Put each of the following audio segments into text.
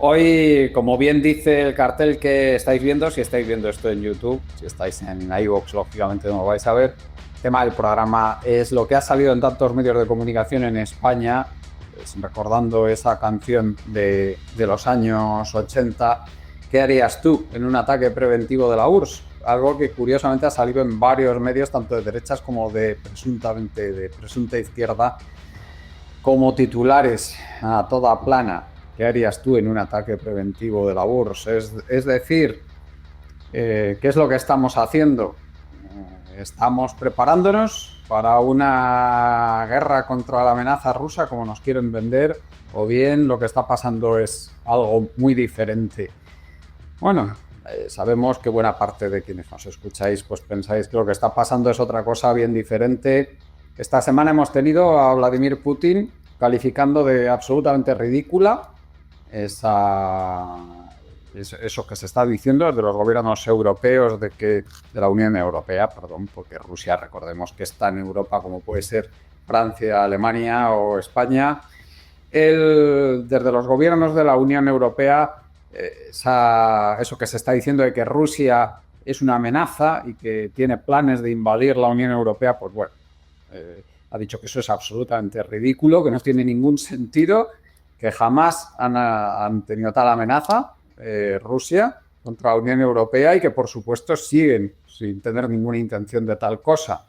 Hoy, como bien dice el cartel que estáis viendo, si estáis viendo esto en YouTube, si estáis en iVoox, lógicamente no lo vais a ver. El tema del programa es lo que ha salido en tantos medios de comunicación en España, recordando esa canción de los años 80. ¿Qué harías tú en un ataque preventivo de la URSS? Algo que curiosamente ha salido en varios medios, tanto de derechas como de presunta izquierda, como titulares a toda plana. ¿Qué harías tú en un ataque preventivo de la URSS? Es decir, ¿qué es lo que estamos haciendo? ¿Estamos preparándonos para una guerra contra la amenaza rusa, como nos quieren vender? ¿O bien lo que está pasando es algo muy diferente? Bueno, sabemos que buena parte de quienes nos escucháis pues pensáis que lo que está pasando es otra cosa bien diferente. Esta semana hemos tenido a Vladimir Putin calificando de absolutamente ridícula eso que se está diciendo desde los gobiernos europeos de la Unión Europea, porque Rusia, recordemos que está en Europa, como puede ser Francia, Alemania o España. Desde los gobiernos de la Unión Europea, eso que se está diciendo de que Rusia es una amenaza y que tiene planes de invadir la Unión Europea, pues bueno, ha dicho que eso es absolutamente ridículo, que no tiene ningún sentido, que jamás han tenido tal amenaza Rusia contra la Unión Europea y que por supuesto siguen sin tener ninguna intención de tal cosa.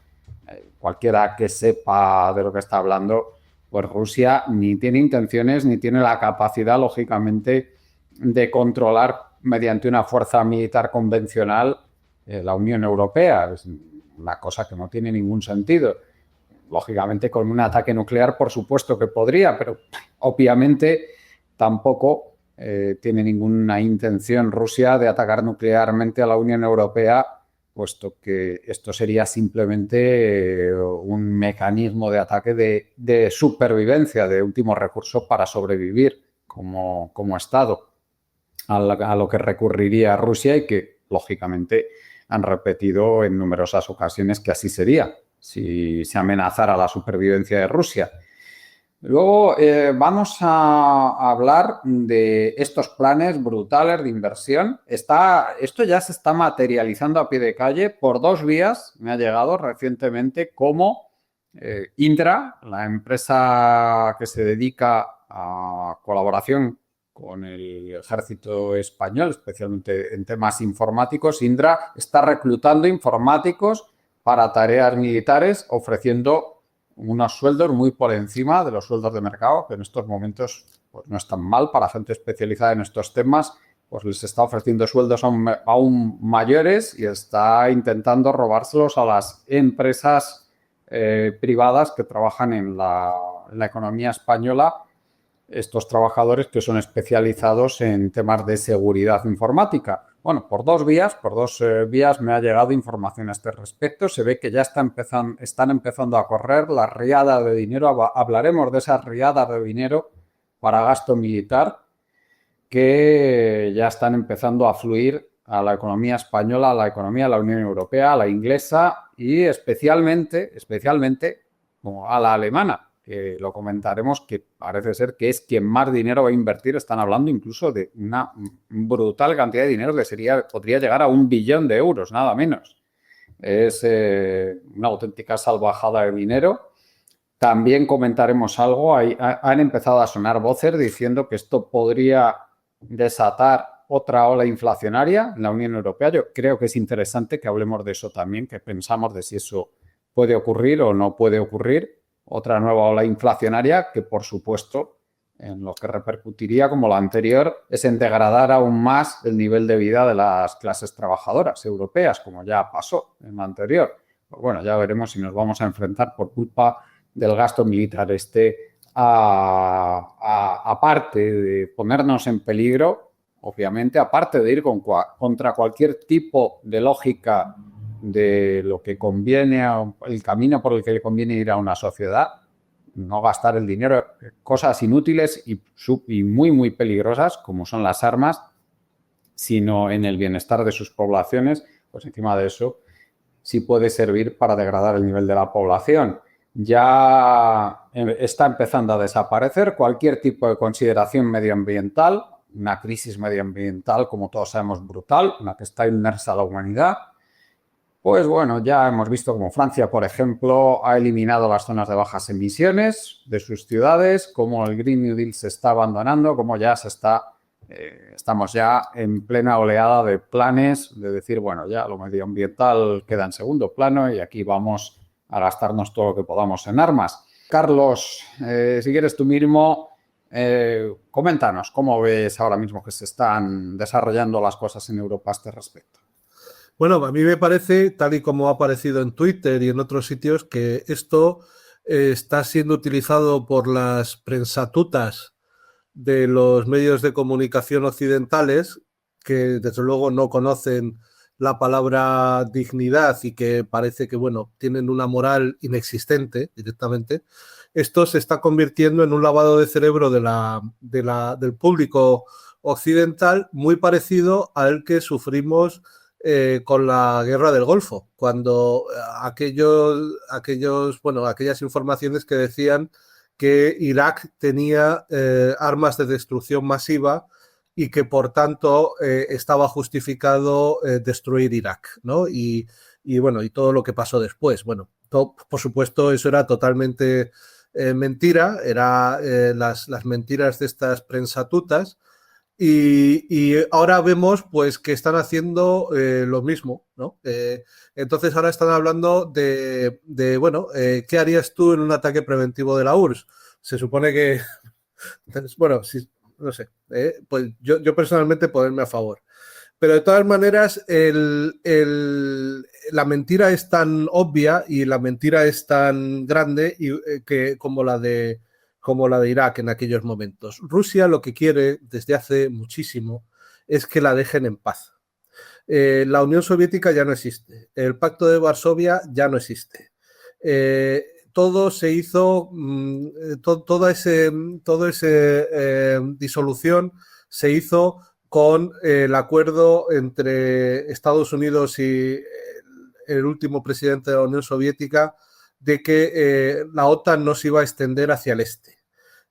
Cualquiera que sepa de lo que está hablando, pues Rusia ni tiene intenciones ni tiene la capacidad, lógicamente, de controlar mediante una fuerza militar convencional la Unión Europea. Es una cosa que no tiene ningún sentido. Lógicamente, con un ataque nuclear, por supuesto que podría, pero obviamente tampoco tiene ninguna intención Rusia de atacar nuclearmente a la Unión Europea, puesto que esto sería simplemente un mecanismo de ataque de supervivencia, de último recurso para sobrevivir como Estado, a lo que recurriría Rusia y que, lógicamente, han repetido en numerosas ocasiones que así sería si se amenazara la supervivencia de Rusia. Luego vamos a hablar de estos planes brutales de inversión. Esto ya se está materializando a pie de calle por dos vías. Me ha llegado recientemente como Indra, la empresa que se dedica a colaboración con el ejército español, especialmente en temas informáticos. Indra está reclutando informáticos para tareas militares, ofreciendo unos sueldos muy por encima de los sueldos de mercado, que en estos momentos pues, no están mal para gente especializada en estos temas, pues les está ofreciendo sueldos aún mayores y está intentando robárselos a las empresas privadas que trabajan en la economía española, estos trabajadores que son especializados en temas de seguridad informática. Bueno, por dos vías me ha llegado información a este respecto. Se ve que ya están empezando a correr la riada de dinero. Hablaremos de esa riada de dinero para gasto militar que ya están empezando a fluir a la economía española, a la economía de la Unión Europea, a la inglesa y especialmente a la alemana, que lo comentaremos, que parece ser que es quien más dinero va a invertir. Están hablando incluso de una brutal cantidad de dinero que podría llegar a 1 billón de euros, nada menos. Es una auténtica salvajada de dinero. También comentaremos algo. Han empezado a sonar voces diciendo que esto podría desatar otra ola inflacionaria en la Unión Europea. Yo creo que es interesante que hablemos de eso también, que pensamos de si eso puede ocurrir o no puede ocurrir. Otra nueva ola inflacionaria que, por supuesto, en lo que repercutiría, como la anterior, es en degradar aún más el nivel de vida de las clases trabajadoras europeas, como ya pasó en la anterior. Pues bueno, ya veremos si nos vamos a enfrentar por culpa del gasto militar aparte de ponernos en peligro, obviamente, aparte de ir contra cualquier tipo de lógica de lo que conviene, el camino por el que le conviene ir a una sociedad, no gastar el dinero en cosas inútiles y muy, muy peligrosas, como son las armas, sino en el bienestar de sus poblaciones, pues encima de eso sí puede servir para degradar el nivel de la población. Ya está empezando a desaparecer cualquier tipo de consideración medioambiental una crisis medioambiental, como todos sabemos, brutal, una que está inmersa a la humanidad. Pues bueno, ya hemos visto como Francia, por ejemplo, ha eliminado las zonas de bajas emisiones de sus ciudades, como el Green New Deal se está abandonando, como ya estamos ya en plena oleada de planes de decir, bueno, ya lo medioambiental queda en segundo plano y aquí vamos a gastarnos todo lo que podamos en armas. Carlos, si quieres tú mismo, coméntanos cómo ves ahora mismo que se están desarrollando las cosas en Europa a este respecto. Bueno, a mí me parece, tal y como ha aparecido en Twitter y en otros sitios, que esto está siendo utilizado por las prensatutas de los medios de comunicación occidentales, que desde luego no conocen la palabra dignidad y que parece que, bueno, tienen una moral inexistente directamente. Esto se está convirtiendo en un lavado de cerebro del público occidental muy parecido al que sufrimos con la guerra del Golfo, cuando aquellas informaciones que decían que Irak tenía armas de destrucción masiva y que por tanto estaba justificado destruir Irak, ¿no? Y bueno, y todo lo que pasó después. Bueno, por supuesto, eso era totalmente mentira, era las mentiras de estas prensatutas. Y ahora vemos pues que están haciendo lo mismo, ¿no? Entonces ahora están hablando bueno, ¿qué harías tú en un ataque preventivo de la URSS? Se supone que, entonces, bueno, sí, no sé, pues yo personalmente ponerme a favor. Pero de todas maneras, la mentira es tan obvia y la mentira es tan grande que como la de Irak en aquellos momentos. Rusia lo que quiere desde hace muchísimo es que la dejen en paz. La Unión Soviética ya no existe, el Pacto de Varsovia ya no existe. Todo se hizo, toda esa disolución se hizo con el acuerdo entre Estados Unidos y el último presidente de la Unión Soviética de que la OTAN no se iba a extender hacia el este.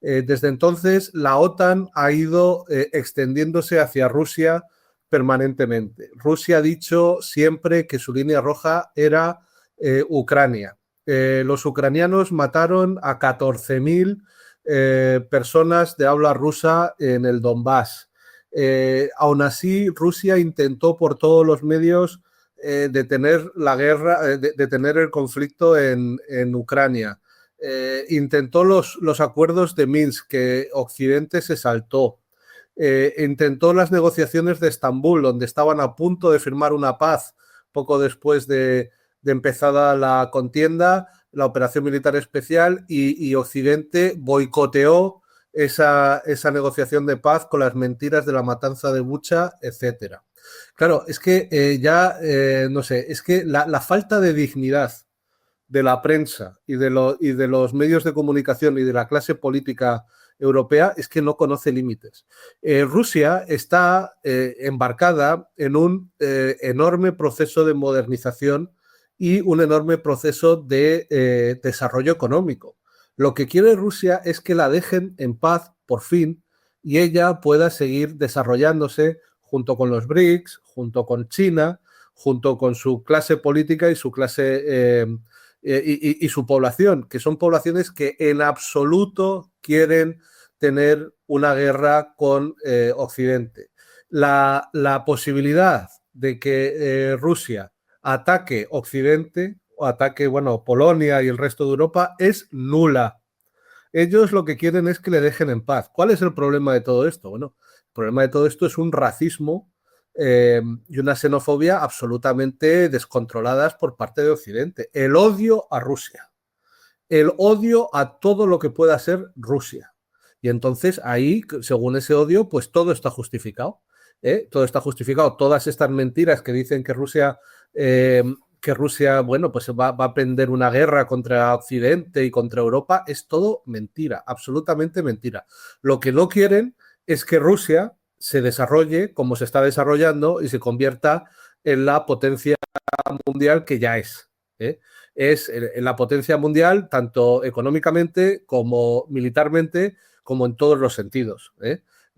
Desde entonces, la OTAN ha ido extendiéndose hacia Rusia permanentemente. Rusia ha dicho siempre que su línea roja era Ucrania. Los ucranianos mataron a 14.000 personas de habla rusa en el Donbass. Aún así, Rusia intentó por todos los medios detener la guerra, detener el conflicto en Ucrania. Intentó los acuerdos de Minsk, que Occidente se saltó. Intentó las negociaciones de Estambul, donde estaban a punto de firmar una paz poco después de empezada la contienda, la operación militar especial, y Occidente boicoteó esa negociación de paz con las mentiras de la matanza de Bucha, etcétera. Claro, es que no sé, es que la falta de dignidad de la prensa y de los medios de comunicación y de la clase política europea es que no conoce límites. Rusia está embarcada en un enorme proceso de modernización y un enorme proceso de desarrollo económico. Lo que quiere Rusia es que la dejen en paz por fin y ella pueda seguir desarrollándose junto con los BRICS, junto con China, junto con su clase política y su clase y su población, que son poblaciones que en absoluto quieren tener una guerra con Occidente. La posibilidad de que Rusia ataque Occidente o ataque, bueno, Polonia y el resto de Europa es nula. Ellos lo que quieren es que le dejen en paz. ¿Cuál es el problema de todo esto? Bueno, el problema de todo esto es un racismo y una xenofobia absolutamente descontroladas por parte de Occidente. El odio a Rusia, el odio a todo lo que pueda ser Rusia. Y entonces ahí, según ese odio, pues todo está justificado. Todo está justificado. Todas estas mentiras que dicen que Rusia, bueno, pues va a emprender una guerra contra Occidente y contra Europa, es todo mentira, absolutamente mentira. Lo que no quieren es que Rusia se desarrolle como se está desarrollando y se convierta en la potencia mundial que ya es. Es en la potencia mundial tanto económicamente como militarmente como en todos los sentidos.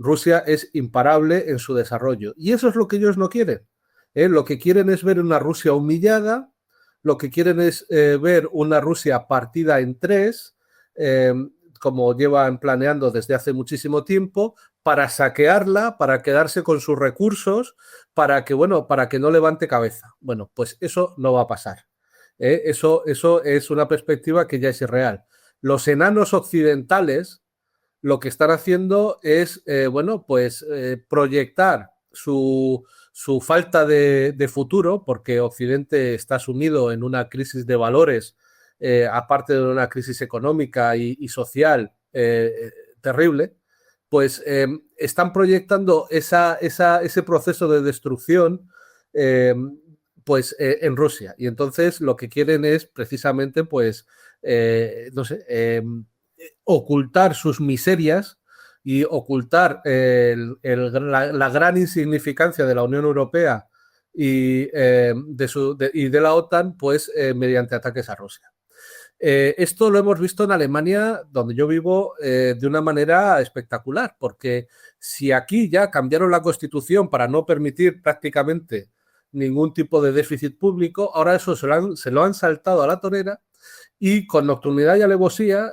Rusia es imparable en su desarrollo. Y eso es lo que ellos no quieren. Lo que quieren es ver una Rusia humillada, lo que quieren es ver una Rusia partida en tres, como llevan planeando desde hace muchísimo tiempo, para saquearla, para quedarse con sus recursos, para que no levante cabeza. Bueno, pues eso no va a pasar. Eso es una perspectiva que ya es irreal. Los enanos occidentales lo que están haciendo es, proyectar su falta de futuro, porque Occidente está sumido en una crisis de valores, aparte de una crisis económica y social terrible, pues están proyectando ese proceso de destrucción en Rusia. Y entonces lo que quieren es precisamente, ocultar sus miserias y ocultar la gran insignificancia de la Unión Europea y de la OTAN, mediante ataques a Rusia. Esto lo hemos visto en Alemania, donde yo vivo, de una manera espectacular, porque si aquí ya cambiaron la Constitución para no permitir prácticamente ningún tipo de déficit público, ahora eso se lo han saltado a la torera y con nocturnidad y alevosía,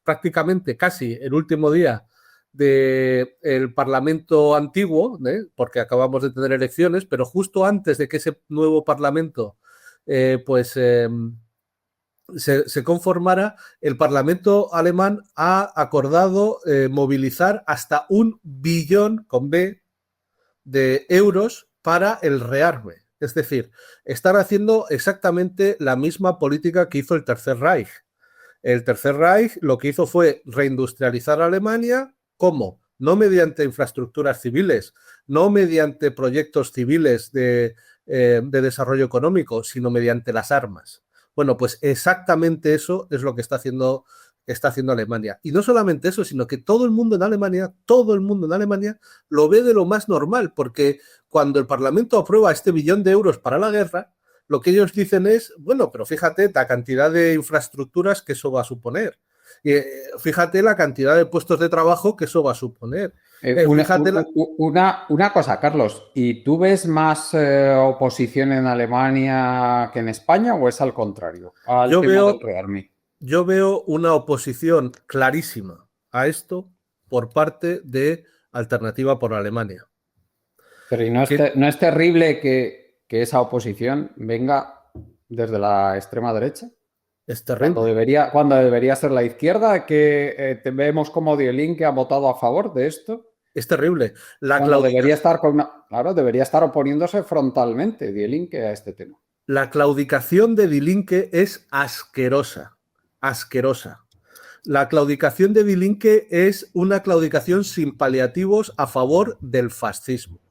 prácticamente casi el último día del Parlamento antiguo, porque acabamos de tener elecciones, pero justo antes de que ese nuevo Parlamento se conformara, el Parlamento alemán ha acordado movilizar hasta 1 billón con B de euros para el rearme. Es decir, están haciendo exactamente la misma política que hizo el Tercer Reich. El Tercer Reich lo que hizo fue reindustrializar a Alemania. ¿Cómo? No mediante infraestructuras civiles, no mediante proyectos civiles de desarrollo económico, sino mediante las armas. Bueno, pues exactamente eso es lo que está haciendo Alemania. Y no solamente eso, sino que todo el mundo en Alemania lo ve de lo más normal, porque cuando el Parlamento aprueba este 1 billón de euros para la guerra, lo que ellos dicen es, bueno, pero fíjate la cantidad de infraestructuras que eso va a suponer. Fíjate la cantidad de puestos de trabajo que eso va a suponer. Una cosa, Carlos, ¿y tú ves más oposición en Alemania que en España o es al contrario? Yo veo una oposición clarísima a esto por parte de Alternativa por Alemania. Pero ¿y no es terrible que esa oposición venga desde la extrema derecha? Es terrible. Cuando debería ser la izquierda, que vemos como Die Linke ha votado a favor de esto. Es terrible. Debería estar oponiéndose frontalmente Die Linke a este tema. La claudicación de Die Linke es asquerosa. Asquerosa. La claudicación de Die Linke es una claudicación sin paliativos a favor del fascismo.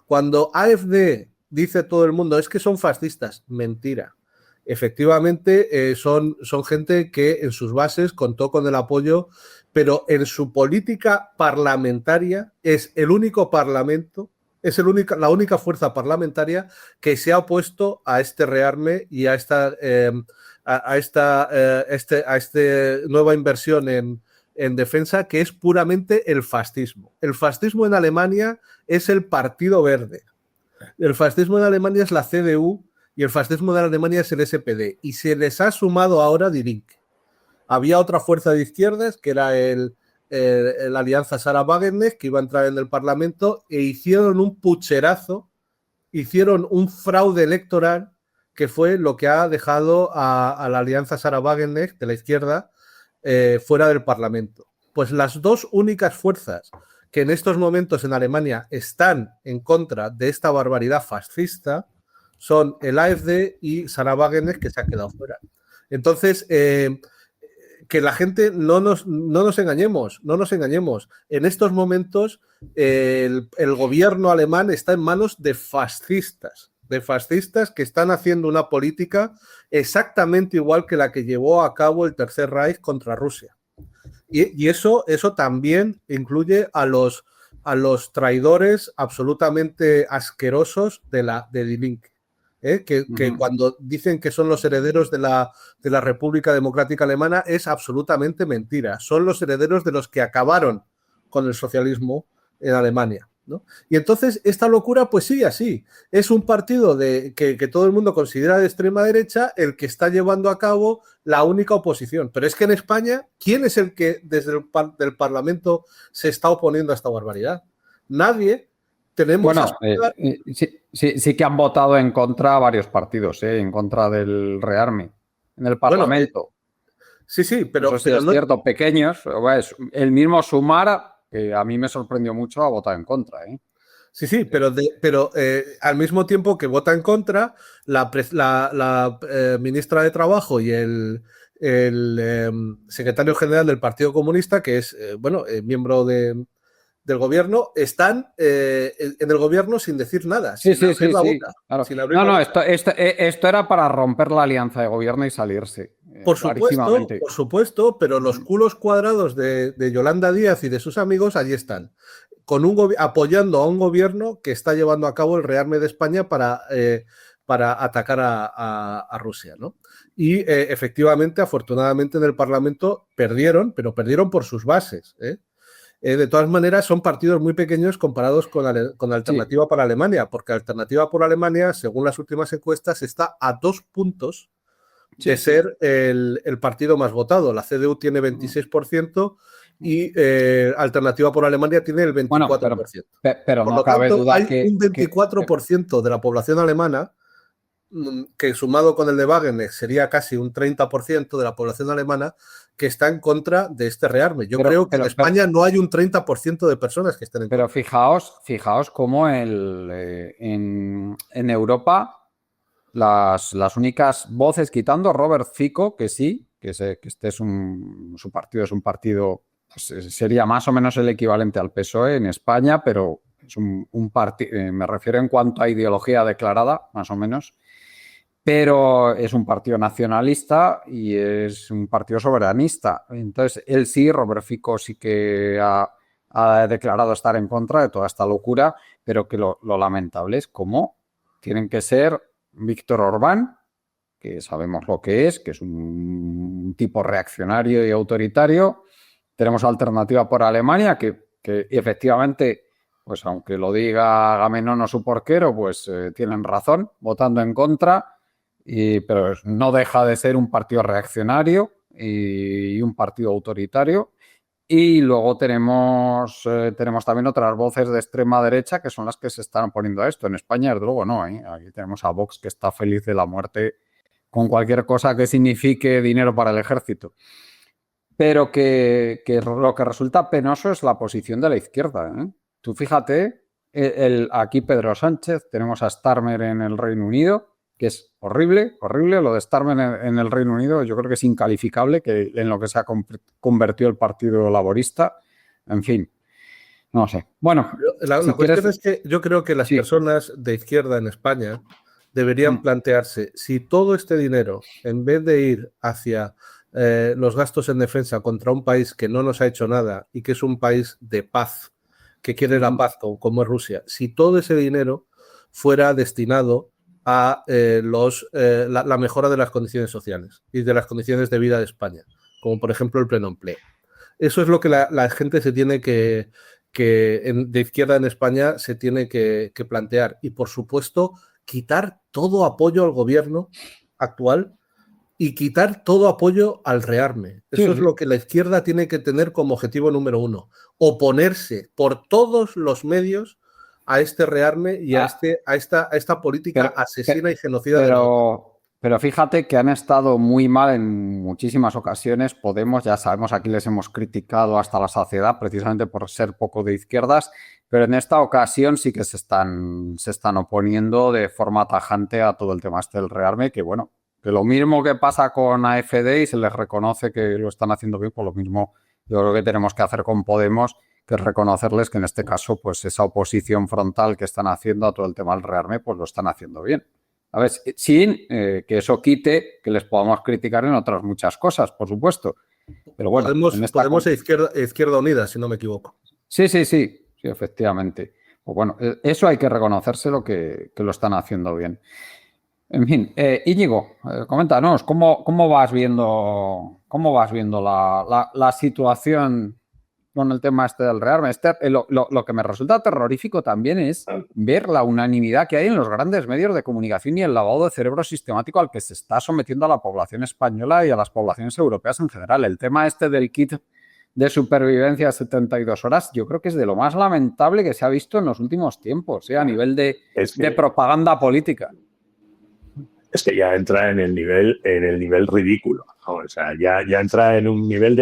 Cuando AfD dice todo el mundo es que son fascistas, mentira. Efectivamente, son gente que en sus bases contó con el apoyo, pero en su política parlamentaria es el único parlamento, la única fuerza parlamentaria que se ha opuesto a este rearme y a esta nueva inversión en defensa, que es puramente el fascismo. El fascismo en Alemania es el Partido Verde. El fascismo en Alemania es la CDU y el fascismo de Alemania es el SPD. Y se les ha sumado ahora Die Linke. Había otra fuerza de izquierdas que era la Alianza Sarah-Wagenknecht, que iba a entrar en el Parlamento, e hicieron un pucherazo, hicieron un fraude electoral que fue lo que ha dejado a la Alianza Sarah-Wagenknecht de la izquierda fuera del Parlamento. Pues las dos únicas fuerzas que en estos momentos en Alemania están en contra de esta barbaridad fascista son el AfD y Sarah Wagenknecht, que se ha quedado fuera. Entonces, que la gente no nos engañemos. En estos momentos el gobierno alemán está en manos de fascistas que están haciendo una política exactamente igual que la que llevó a cabo el Tercer Reich contra Rusia. Y eso también incluye a los traidores absolutamente asquerosos de Die Linke. Que cuando dicen que son los herederos de la República Democrática Alemana es absolutamente mentira. Son los herederos de los que acabaron con el socialismo en Alemania, ¿no? Y entonces esta locura pues sigue así. Es un partido que todo el mundo considera de extrema derecha el que está llevando a cabo la única oposición. Pero es que en España, ¿quién es el que desde el Parlamento se está oponiendo a esta barbaridad? Nadie. Tenemos sí que han votado en contra varios partidos, en contra del rearme en el Parlamento. Sí, pero... Eso sí es cierto, pequeños. El mismo Sumar, que a mí me sorprendió mucho, ha votado en contra. Sí, pero al mismo tiempo que vota en contra, la ministra de Trabajo y el secretario general del Partido Comunista, que es miembro del gobierno, están en el gobierno sin decir nada, sí, sin abrir la boca. Claro. Esto era para romper la alianza de gobierno y salirse. Por supuesto, pero los culos cuadrados de Yolanda Díaz y de sus amigos allí están, apoyando a un gobierno que está llevando a cabo el rearme de España para atacar a Rusia, ¿no? Y efectivamente, afortunadamente en el Parlamento perdieron, pero perdieron por sus bases, de todas maneras, son partidos muy pequeños comparados con Alternativa para Alemania, porque Alternativa por Alemania, según las últimas encuestas, está a 2 puntos de ser el partido más votado. La CDU tiene 26% y Alternativa por Alemania tiene el 24%. Bueno, pero no cabe duda hay un 24% de la población alemana, que sumado con el de Wagener sería casi un 30% de la población alemana, que está en contra de este rearme. Yo creo que en España no hay un 30% de personas que estén en contra. Pero fijaos cómo en Europa las únicas voces, quitando Robert Fico, que sí, que este es su partido es un partido, pues, sería más o menos el equivalente al PSOE en España, pero es un partido, me refiero en cuanto a ideología declarada, más o menos, pero es un partido nacionalista y es un partido soberanista. Entonces, él sí, Robert Fico sí que ha declarado estar en contra de toda esta locura, pero que lo lamentable es cómo tienen que ser Víctor Orbán, que sabemos lo que es un tipo reaccionario y autoritario. Tenemos Alternativa por Alemania, que efectivamente, pues aunque lo diga Agamenón o su porquero, pues tienen razón, votando en contra, pero no deja de ser un partido reaccionario y un partido autoritario. Y luego tenemos también otras voces de extrema derecha que son las que se están oponiendo a esto. En España, desde luego, no. Aquí tenemos a Vox, que está feliz de la muerte con cualquier cosa que signifique dinero para el ejército. Pero que lo que resulta penoso es la posición de la izquierda. Tú fíjate, aquí Pedro Sánchez, tenemos a Starmer en el Reino Unido, que es horrible. Lo de Starmer en el Reino Unido yo creo que es incalificable, que en lo que se ha convertido el Partido Laborista. En fin, no sé. Bueno, la cuestión es que yo creo que las personas de izquierda en España deberían plantearse si todo este dinero, en vez de ir hacia los gastos en defensa contra un país que no nos ha hecho nada y que es un país de paz, que quiere la paz como es Rusia, si todo ese dinero fuera destinado a la mejora de las condiciones sociales y de las condiciones de vida de España, como por ejemplo el pleno empleo. Eso es lo que la gente se tiene de izquierda en España se tiene que plantear. Y por supuesto, quitar todo apoyo al gobierno actual y quitar todo apoyo al rearme. Eso es lo que la izquierda tiene que tener como objetivo número 1. Oponerse por todos los medios a este rearme y a esta política asesina y genocida. Pero fíjate que han estado muy mal en muchísimas ocasiones. Podemos, ya sabemos, aquí les hemos criticado hasta la saciedad precisamente por ser poco de izquierdas, pero en esta ocasión sí que se están oponiendo de forma tajante a todo el tema del rearme, que bueno, que lo mismo que pasa con AfD y se les reconoce que lo están haciendo bien, pues lo mismo yo creo que tenemos que hacer con Podemos, que es reconocerles que en este caso pues esa oposición frontal que están haciendo a todo el tema del rearme pues lo están haciendo bien. A ver, sin que eso quite que les podamos criticar en otras muchas cosas, por supuesto. Pero bueno, Podemos Izquierda Unida, si no me equivoco. Sí, efectivamente. Pues bueno, eso hay que reconocérselo que lo están haciendo bien. En fin, Íñigo, coméntanos, ¿cómo vas viendo la situación con el tema este del rearme. Lo que me resulta terrorífico también es ver la unanimidad que hay en los grandes medios de comunicación y el lavado de cerebro sistemático al que se está sometiendo a la población española y a las poblaciones europeas en general. El tema este del kit de supervivencia de 72 horas, yo creo que es de lo más lamentable que se ha visto en los últimos tiempos, a nivel de propaganda política. Es que ya entra en el nivel ridículo, ¿no? O sea, ya entra en un nivel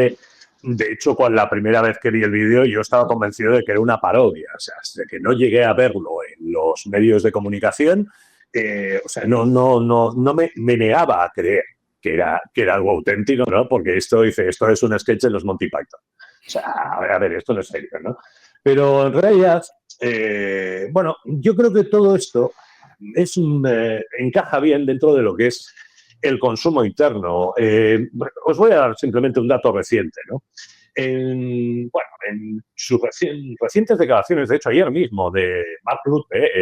de hecho, la primera vez que vi el vídeo yo estaba convencido de que era una parodia, o sea, de que no llegué a verlo en los medios de comunicación, o sea, no me negaba a creer que era algo auténtico, ¿no? Porque esto es un sketch de los Monty Python. O sea, a ver, esto no es serio, ¿no? Pero en realidad, bueno, yo creo que todo esto encaja bien dentro de lo que es el consumo interno. Os voy a dar simplemente un dato reciente, ¿no? En sus recientes declaraciones, de hecho ayer mismo, de Mark Rutte,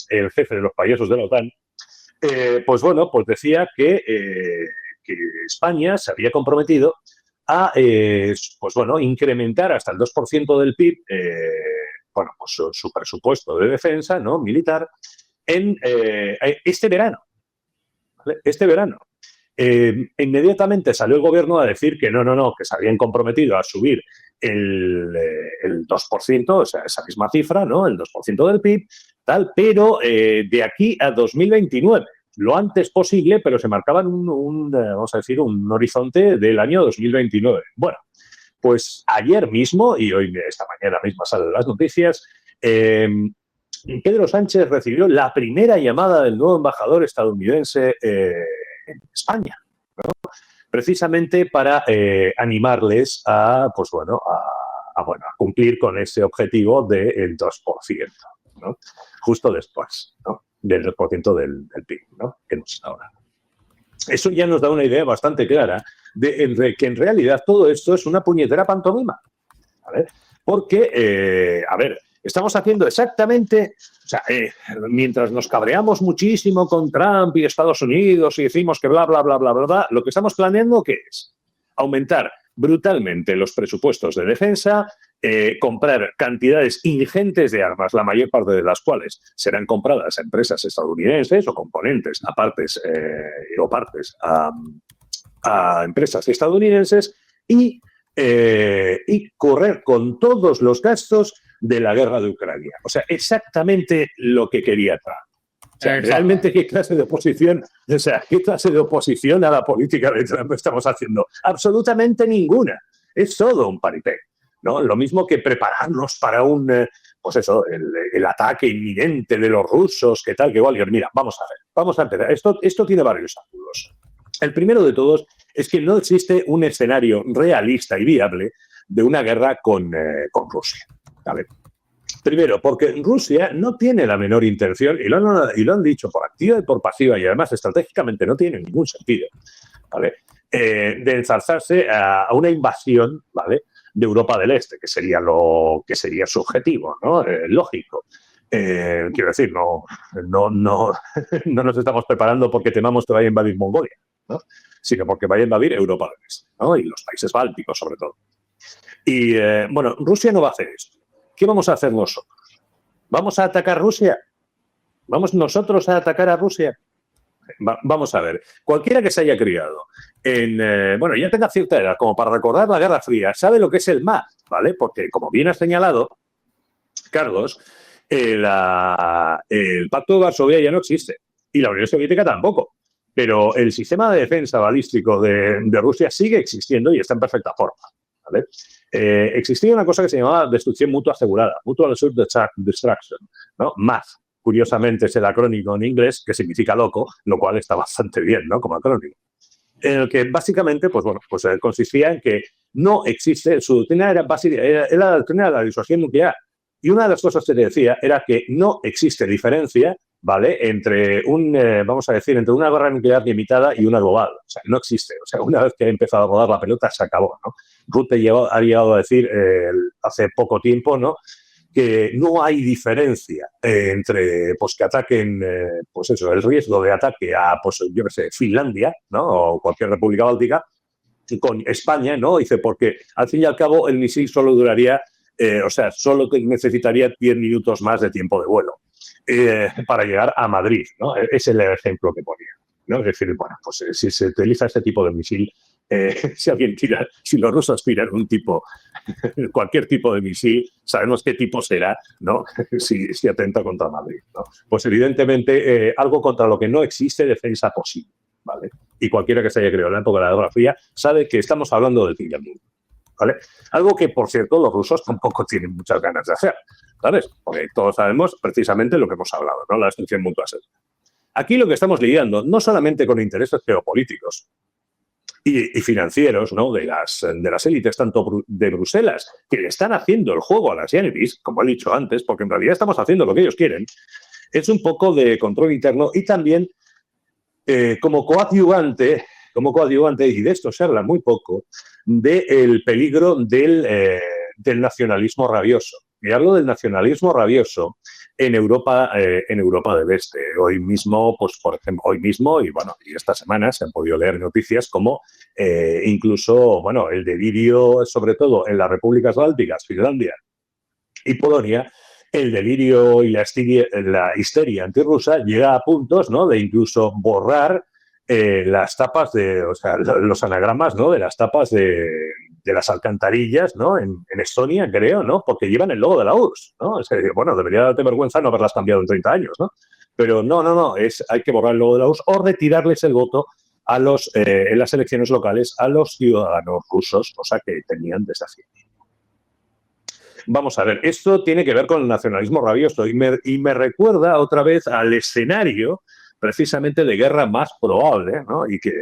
el jefe de los payasos de la OTAN, pues bueno, pues decía que España se había comprometido a pues bueno, incrementar hasta el 2% del PIB, bueno, pues su presupuesto de defensa, ¿no?, militar, en este verano. ¿Vale? Este verano. Inmediatamente salió el gobierno a decir que no, que se habían comprometido a subir el 2%, o sea, esa misma cifra, ¿no?, el 2% del PIB, tal, pero de aquí a 2029, lo antes posible, pero se marcaban vamos a decir, un horizonte del año 2029. Bueno, pues ayer mismo, y hoy esta mañana misma salen las noticias, Pedro Sánchez recibió la primera llamada del nuevo embajador estadounidense en España, ¿no?, precisamente para animarles a cumplir con ese objetivo del 2%, ¿no?, justo después, ¿no?, del 2% del PIB, ¿no?, que nos está ahora. Eso ya nos da una idea bastante clara de que en realidad todo esto es una puñetera pantomima, ¿vale? Porque, a ver, estamos haciendo exactamente, o sea, mientras nos cabreamos muchísimo con Trump y Estados Unidos y decimos que bla, bla, bla, bla, bla, bla, lo que estamos planeando, ¿qué es? Aumentar brutalmente los presupuestos de defensa, comprar cantidades ingentes de armas, la mayor parte de las cuales serán compradas a empresas estadounidenses o componentes a partes a empresas estadounidenses y correr con todos los gastos de la guerra de Ucrania. O sea, exactamente lo que quería Trump. O sea, realmente, ¿qué clase de oposición a la política de Trump estamos haciendo? Absolutamente ninguna. Es todo un paripé, ¿no? Lo mismo que prepararnos para el ataque inminente de los rusos, que tal, que igual. Mira, vamos a empezar. Esto tiene varios ángulos. El primero de todos es que no existe un escenario realista y viable de una guerra con Rusia. ¿Vale? Primero, porque Rusia no tiene la menor intención, y lo han dicho por activa y por pasiva, y además estratégicamente no tiene ningún sentido, ¿vale?, de ensalzarse a una invasión, ¿vale?, de Europa del Este, que sería su objetivo, ¿no? Lógico. Quiero decir, no nos estamos preparando porque temamos que vaya a invadir Mongolia, ¿no?, sino porque vaya a invadir Europa del Este, ¿no?, y los países bálticos, sobre todo. Y, bueno, Rusia no va a hacer esto. ¿Qué vamos a hacer nosotros? ¿Vamos a atacar Rusia? ¿Vamos nosotros a atacar a Rusia? Vamos a ver. Cualquiera que se haya criado ya tenga cierta edad como para recordar la Guerra Fría, sabe lo que es el MAD, ¿vale? Porque, como bien ha señalado Carlos, el Pacto de Varsovia ya no existe y la Unión Soviética tampoco. Pero el sistema de defensa balístico de Rusia sigue existiendo y está en perfecta forma, ¿vale? Existía una cosa que se llamaba destrucción mutua asegurada, Mutual Assured Destruction, ¿no?, MAD. Curiosamente es el acrónimo en inglés que significa loco, lo cual está bastante bien, ¿no?, como acrónimo. En el que básicamente, consistía en que no existe, su doctrina era la doctrina de la disuasión nuclear. Y una de las cosas que te decía era que no existe diferencia, ¿vale?, entre entre una guerra nuclear limitada y una global. O sea, no existe. O sea, una vez que ha empezado a rodar la pelota, se acabó, ¿no? Rutte ha llegado a decir hace poco tiempo, ¿no?, que no hay diferencia entre que ataquen, el riesgo de ataque a, Finlandia, ¿no?, o cualquier república báltica, con España, ¿no? Dice, porque al fin y al cabo el misil solo duraría, solo necesitaría 10 minutos más de tiempo de vuelo para llegar a Madrid, ¿no? Ese es el ejemplo que ponía, ¿no? Es decir, bueno, pues si se utiliza este tipo de misil, si los rusos tiran cualquier tipo de misil, sabemos qué tipo será, ¿no? si atenta contra Madrid, ¿no? Pues evidentemente algo contra lo que no existe defensa posible, ¿vale? Y cualquiera que se haya creado en la época de la Guerra Fría sabe que estamos hablando del fin del mundo, ¿vale? Algo que, por cierto, los rusos tampoco tienen muchas ganas de hacer, ¿sabes? Porque todos sabemos precisamente lo que hemos hablado, ¿no? La destrucción mutua. Aquí lo que estamos lidiando no solamente con intereses geopolíticos y financieros, ¿no? de las élites, tanto de Bruselas, que le están haciendo el juego a las Yankees, como he dicho antes, porque en realidad estamos haciendo lo que ellos quieren, es un poco de control interno y también como coadyuvante, y de esto se habla muy poco, del peligro del nacionalismo rabioso. Y hablo del nacionalismo rabioso en Europa del Este. Hoy mismo, pues por ejemplo, y esta semana se han podido leer noticias como incluso, bueno, el delirio, sobre todo en las repúblicas bálticas, Finlandia y Polonia, el delirio y la histeria antirrusa llega a puntos, ¿no? De incluso borrar las tapas los anagramas, ¿no? De las tapas de las alcantarillas, ¿no? En Estonia, creo, ¿no? Porque llevan el logo de la URSS, ¿no? O sea, bueno, debería darte vergüenza no haberlas cambiado en 30 años, ¿no? Pero no, hay que borrar el logo de la URSS o retirarles el voto en las elecciones locales a los ciudadanos rusos, cosa que tenían desde hace tiempo. Vamos a ver, esto tiene que ver con el nacionalismo rabioso y me recuerda otra vez al escenario precisamente de guerra más probable, ¿no? Y que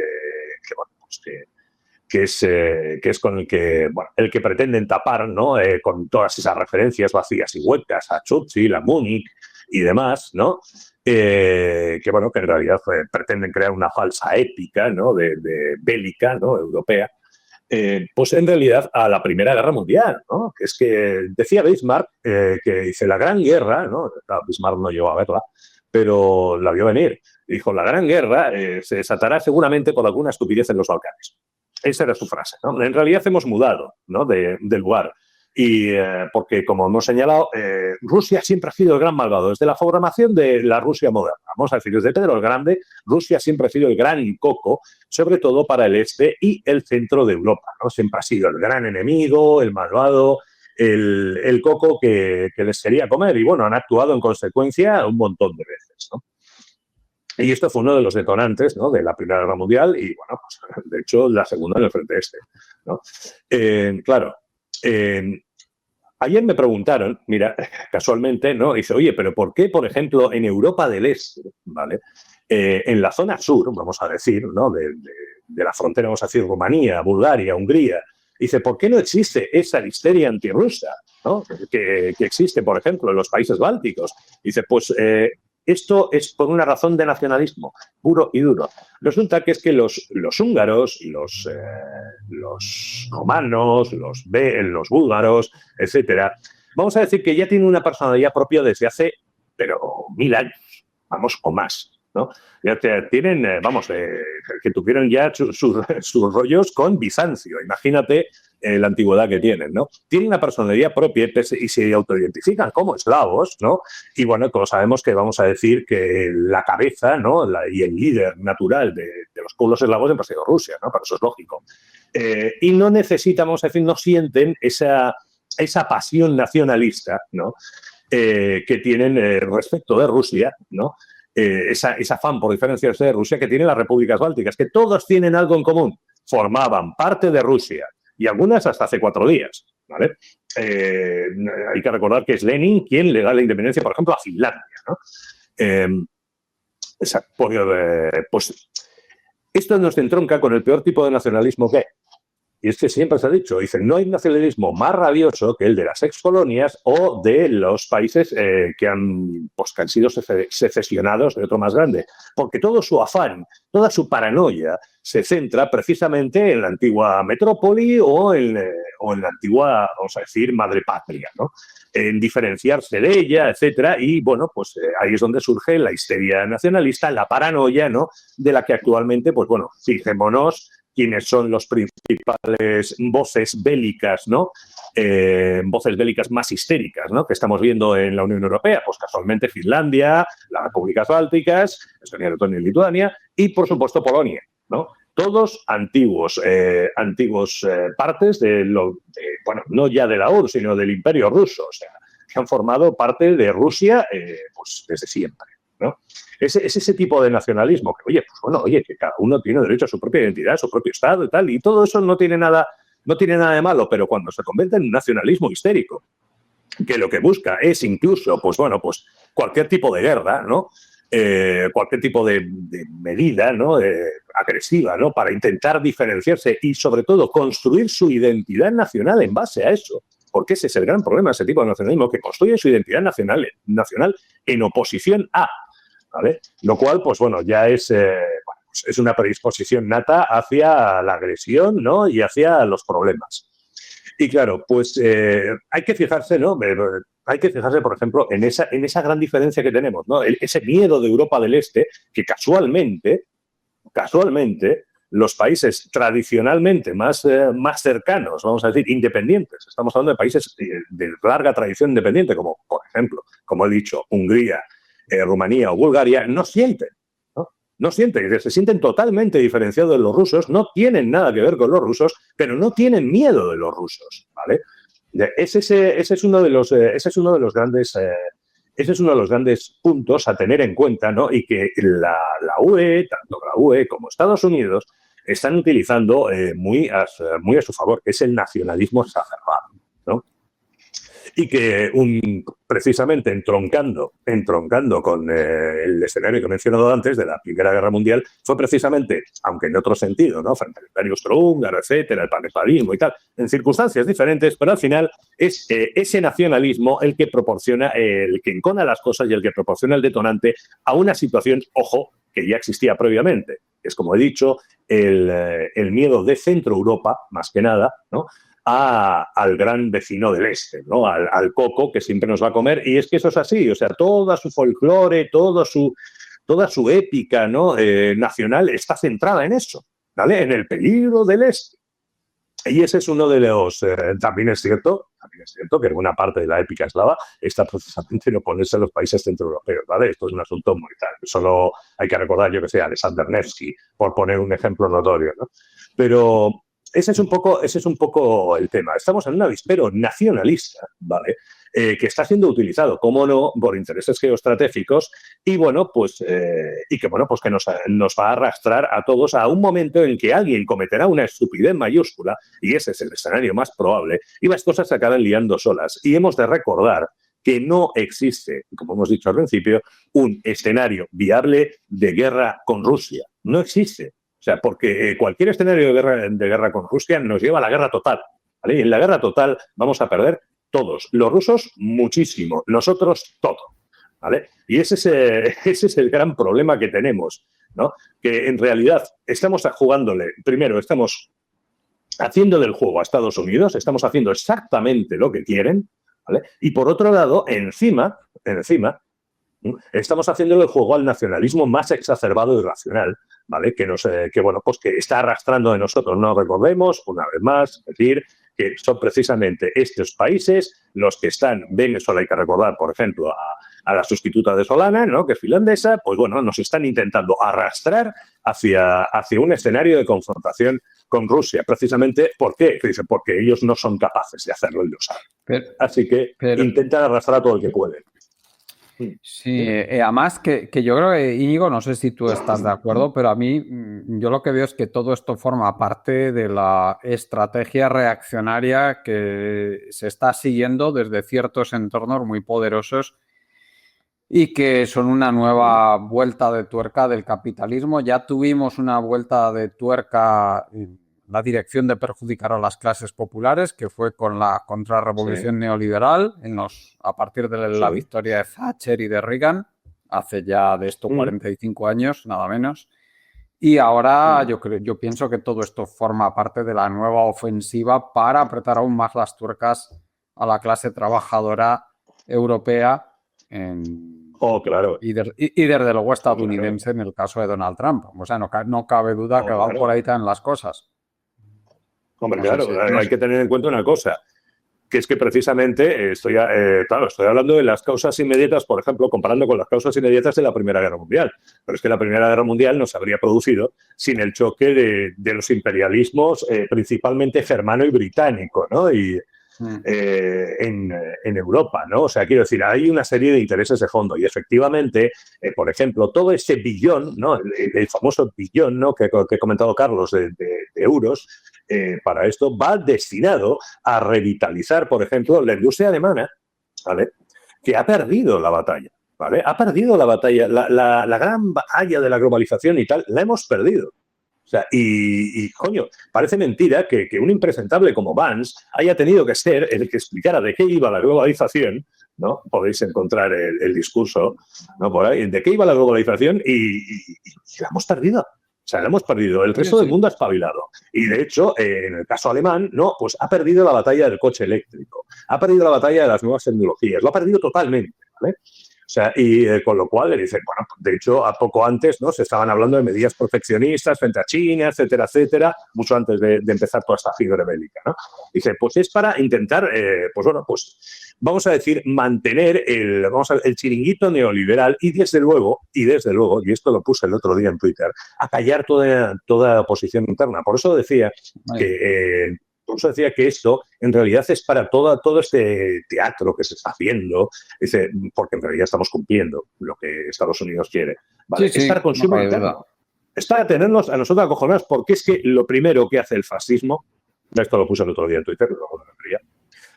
es con el que pretenden tapar, ¿no? Con todas esas referencias vacías y huecas a Churchill, a Múnich y demás, ¿no? Que en realidad pretenden crear una falsa épica, ¿no? de bélica, ¿no? Europea. Pues en realidad a la Primera Guerra Mundial, ¿no? Que es que decía Bismarck que dice la Gran Guerra, ¿no? Claro, Bismarck no llegó a verla, pero la vio venir. Dijo, la Gran Guerra se desatará seguramente por alguna estupidez en los Balcanes. Esa era su frase, ¿no? En realidad hemos mudado, ¿no? de lugar. Y porque, como hemos señalado, Rusia siempre ha sido el gran malvado. Desde la formación de la Rusia moderna, vamos a decir, desde Pedro el Grande, Rusia siempre ha sido el gran coco, sobre todo para el este y el centro de Europa, ¿no? Siempre ha sido el gran enemigo, el malvado, el coco que les quería comer. Y bueno, han actuado en consecuencia un montón de veces, ¿no? Y esto fue uno de los detonantes, ¿no? De la Primera Guerra Mundial y, bueno, pues, de hecho, la segunda en el frente este, ¿no? Claro. Ayer me preguntaron, mira, casualmente, ¿no? Dice, oye, pero ¿por qué, por ejemplo, en Europa del Este, ¿vale? En la zona sur, vamos a decir, ¿no? De la frontera, vamos a decir, Rumanía, Bulgaria, Hungría, dice, ¿por qué no existe esa histeria antirrusa, ¿no? Que existe, por ejemplo, en los países bálticos? Dice, pues esto es por una razón de nacionalismo puro y duro. Resulta que es que los húngaros, los romanos, los búlgaros, etcétera, vamos a decir que ya tienen una personalidad propia desde hace, pero 1000 años, vamos, o más, ¿no? Ya tienen, que tuvieron ya sus rollos con Bizancio. Imagínate la antigüedad que tienen, ¿no? Tienen una personalidad propia y se autoidentifican como eslavos, ¿no? Y bueno, todos sabemos que vamos a decir que la cabeza, ¿no? Y el líder natural de los pueblos eslavos siempre ha sido Rusia, ¿no? Pero eso es lógico. Y no necesitan, vamos a decir, no sienten esa pasión nacionalista, ¿no? Que tienen respecto de Rusia, ¿no? Ese afán por diferenciarse de Rusia que tienen las repúblicas bálticas, que todos tienen algo en común. Formaban parte de Rusia y algunas hasta hace 4 días, ¿vale? Hay que recordar que es Lenin quien le da la independencia, por ejemplo, a Finlandia, ¿no? Pues esto nos entronca con el peor tipo de nacionalismo que hay. Y es que siempre se ha dicho, dicen, no hay nacionalismo más rabioso que el de las excolonias o de los países que han sido secesionados de otro más grande. Porque todo su afán, toda su paranoia se centra precisamente en la antigua metrópoli o en la antigua, vamos a decir, madre patria, ¿no? En diferenciarse de ella, etcétera. Y bueno, pues ahí es donde surge la histeria nacionalista, la paranoia, ¿no? De la que actualmente, pues bueno, fijémonos quiénes son los principales voces bélicas, ¿no? Voces bélicas más histéricas, ¿no? Que estamos viendo en la Unión Europea, pues casualmente Finlandia, las repúblicas bálticas, Estonia, Letonia y Lituania, y por supuesto Polonia, ¿no? Todos antiguos partes bueno, no ya de la URSS, sino del Imperio Ruso, o sea, que han formado parte de Rusia pues desde siempre, ¿no? Es ese tipo de nacionalismo que, oye, pues bueno, oye, que cada uno tiene derecho a su propia identidad, a su propio Estado y tal, y todo eso no tiene nada de malo, pero cuando se convierte en un nacionalismo histérico, que lo que busca es incluso, pues bueno, pues cualquier tipo de guerra, ¿no? Cualquier tipo de medida, ¿no? Agresiva, ¿no? Para intentar diferenciarse y, sobre todo, construir su identidad nacional en base a eso. Porque ese es el gran problema de ese tipo de nacionalismo, que construye su identidad nacional en oposición a, ¿vale? Lo cual, pues bueno, ya es una predisposición nata hacia la agresión, ¿no? Y hacia los problemas. Y claro, pues hay que fijarse, ¿no? Hay que fijarse, por ejemplo, en esa gran diferencia que tenemos, ¿no? Ese miedo de Europa del Este, que casualmente, los países tradicionalmente más cercanos, vamos a decir, independientes, estamos hablando de países de larga tradición independiente, como, por ejemplo, como he dicho, Hungría, Rumanía o Bulgaria, no sienten. No sienten, se sienten totalmente diferenciados de los rusos, no tienen nada que ver con los rusos, pero no tienen miedo de los rusos, ¿vale? Ese es uno de los grandes puntos a tener en cuenta, ¿no? Y que la UE, tanto la UE como Estados Unidos, están utilizando muy a su favor, que es el nacionalismo exacerbado, ¿no? Y que precisamente entroncando con el escenario que he mencionado antes de la Primera Guerra Mundial, fue precisamente, aunque en otro sentido, ¿no? Frente al Imperio Austrohúngaro, etcétera, el paneuropeísmo y tal, en circunstancias diferentes, pero al final es ese nacionalismo el que proporciona, el que encona las cosas y el que proporciona el detonante a una situación, ojo, que ya existía previamente. Es, como he dicho, el miedo de Centro Europa, más que nada, ¿no? Al gran vecino del este, ¿no? Al coco que siempre nos va a comer. Y es que eso es así, o sea, toda su folclore, toda su épica, ¿no? Nacional está centrada en eso, ¿vale? En el peligro del este. Y ese es uno de los... también es cierto que alguna parte de la épica eslava está precisamente en oponerse a los países centroeuropeos, ¿vale? Esto es un asunto muy tal. Solo hay que recordar, yo que sé, a Alexander Nevsky, por poner un ejemplo notorio, ¿no? Pero ese es un poco el tema. Estamos en un avispero nacionalista, ¿vale? Que está siendo utilizado, como no, por intereses geoestratégicos y, bueno, pues que nos va a arrastrar a todos a un momento en que alguien cometerá una estupidez mayúscula, y ese es el escenario más probable, y las cosas se acaban liando solas. Y hemos de recordar que no existe, como hemos dicho al principio, un escenario viable de guerra con Rusia. No existe. O sea, porque cualquier escenario de guerra con Rusia nos lleva a la guerra total, ¿vale? Y en la guerra total vamos a perder todos. Los rusos, muchísimo. Nosotros, todo, ¿vale? Y ese es el gran problema que tenemos, ¿no? Que en realidad estamos estamos haciendo del juego a Estados Unidos, estamos haciendo exactamente lo que quieren, ¿vale? Y por otro lado, encima, estamos haciendo el juego al nacionalismo más exacerbado y irracional, ¿vale? Que está arrastrando de nosotros. No recordemos, una vez más, decir que son precisamente estos países los que solo hay que recordar, por ejemplo, a la sustituta de Solana, ¿no? Que es finlandesa, pues bueno, nos están intentando arrastrar hacia un escenario de confrontación con Rusia. Precisamente, ¿por qué? Porque ellos no son capaces de hacerlo y lo saben. Así que intentan arrastrar a todo el que pueden. Sí, además que yo creo que, Íñigo, no sé si tú estás de acuerdo, pero a mí yo lo que veo es que todo esto forma parte de la estrategia reaccionaria que se está siguiendo desde ciertos entornos muy poderosos y que son una nueva vuelta de tuerca del capitalismo. Ya tuvimos una vuelta de tuerca en la dirección de perjudicar a las clases populares, que fue con la contrarrevolución neoliberal a partir de la victoria de Thatcher y de Reagan, hace ya de esto 45 años, nada menos. Y ahora yo pienso que todo esto forma parte de la nueva ofensiva para apretar aún más las tuercas a la clase trabajadora europea en Oh, claro. Y desde luego estadounidense en el caso de Donald Trump. O sea, no cabe duda que van por ahí también las cosas. Hombre, No sé claro, si- hay que tener en cuenta una cosa, que es que precisamente estoy hablando de las causas inmediatas, por ejemplo, comparando con las causas inmediatas de la Primera Guerra Mundial. Pero es que la Primera Guerra Mundial no se habría producido sin el choque de los imperialismos, principalmente germano y británico, ¿no? Y en Europa, ¿no? O sea, quiero decir, hay una serie de intereses de fondo y efectivamente, por ejemplo, todo ese billón, ¿no? El famoso billón, ¿no? que ha comentado Carlos de euros, para esto va destinado a revitalizar, por ejemplo, la industria alemana, ¿vale? Que ha perdido la batalla, ¿vale? Ha perdido la batalla, la gran batalla de la globalización y tal, la hemos perdido. O sea, coño, parece mentira que un impresentable como Vance haya tenido que ser el que explicara de qué iba la globalización, ¿no? Podéis encontrar el discurso, ¿no? Por ahí, de qué iba la globalización y la hemos perdido. O sea, la hemos perdido. El resto del mundo ha espabilado. Y de hecho, en el caso alemán, no, pues ha perdido la batalla del coche eléctrico, ha perdido la batalla de las nuevas tecnologías, lo ha perdido totalmente, ¿vale? O sea, con lo cual le dicen, bueno, de hecho, a poco antes, ¿no? Se estaban hablando de medidas proteccionistas frente a China, etcétera, etcétera, mucho antes de empezar toda esta fiebre bélica, ¿no? Dice, pues es para intentar, pues bueno, pues vamos a decir, mantener el chiringuito neoliberal y desde luego, y esto lo puse el otro día en Twitter, acallar toda oposición interna. Por eso decía que... Por eso decía que esto en realidad es para todo este teatro que se está haciendo, dice, porque en realidad estamos cumpliendo lo que Estados Unidos quiere. ¿Vale? Sí, es para consumo interno. Es para tenernos a nosotros acojonados, porque es que lo primero que hace el fascismo, esto lo puse el otro día en Twitter,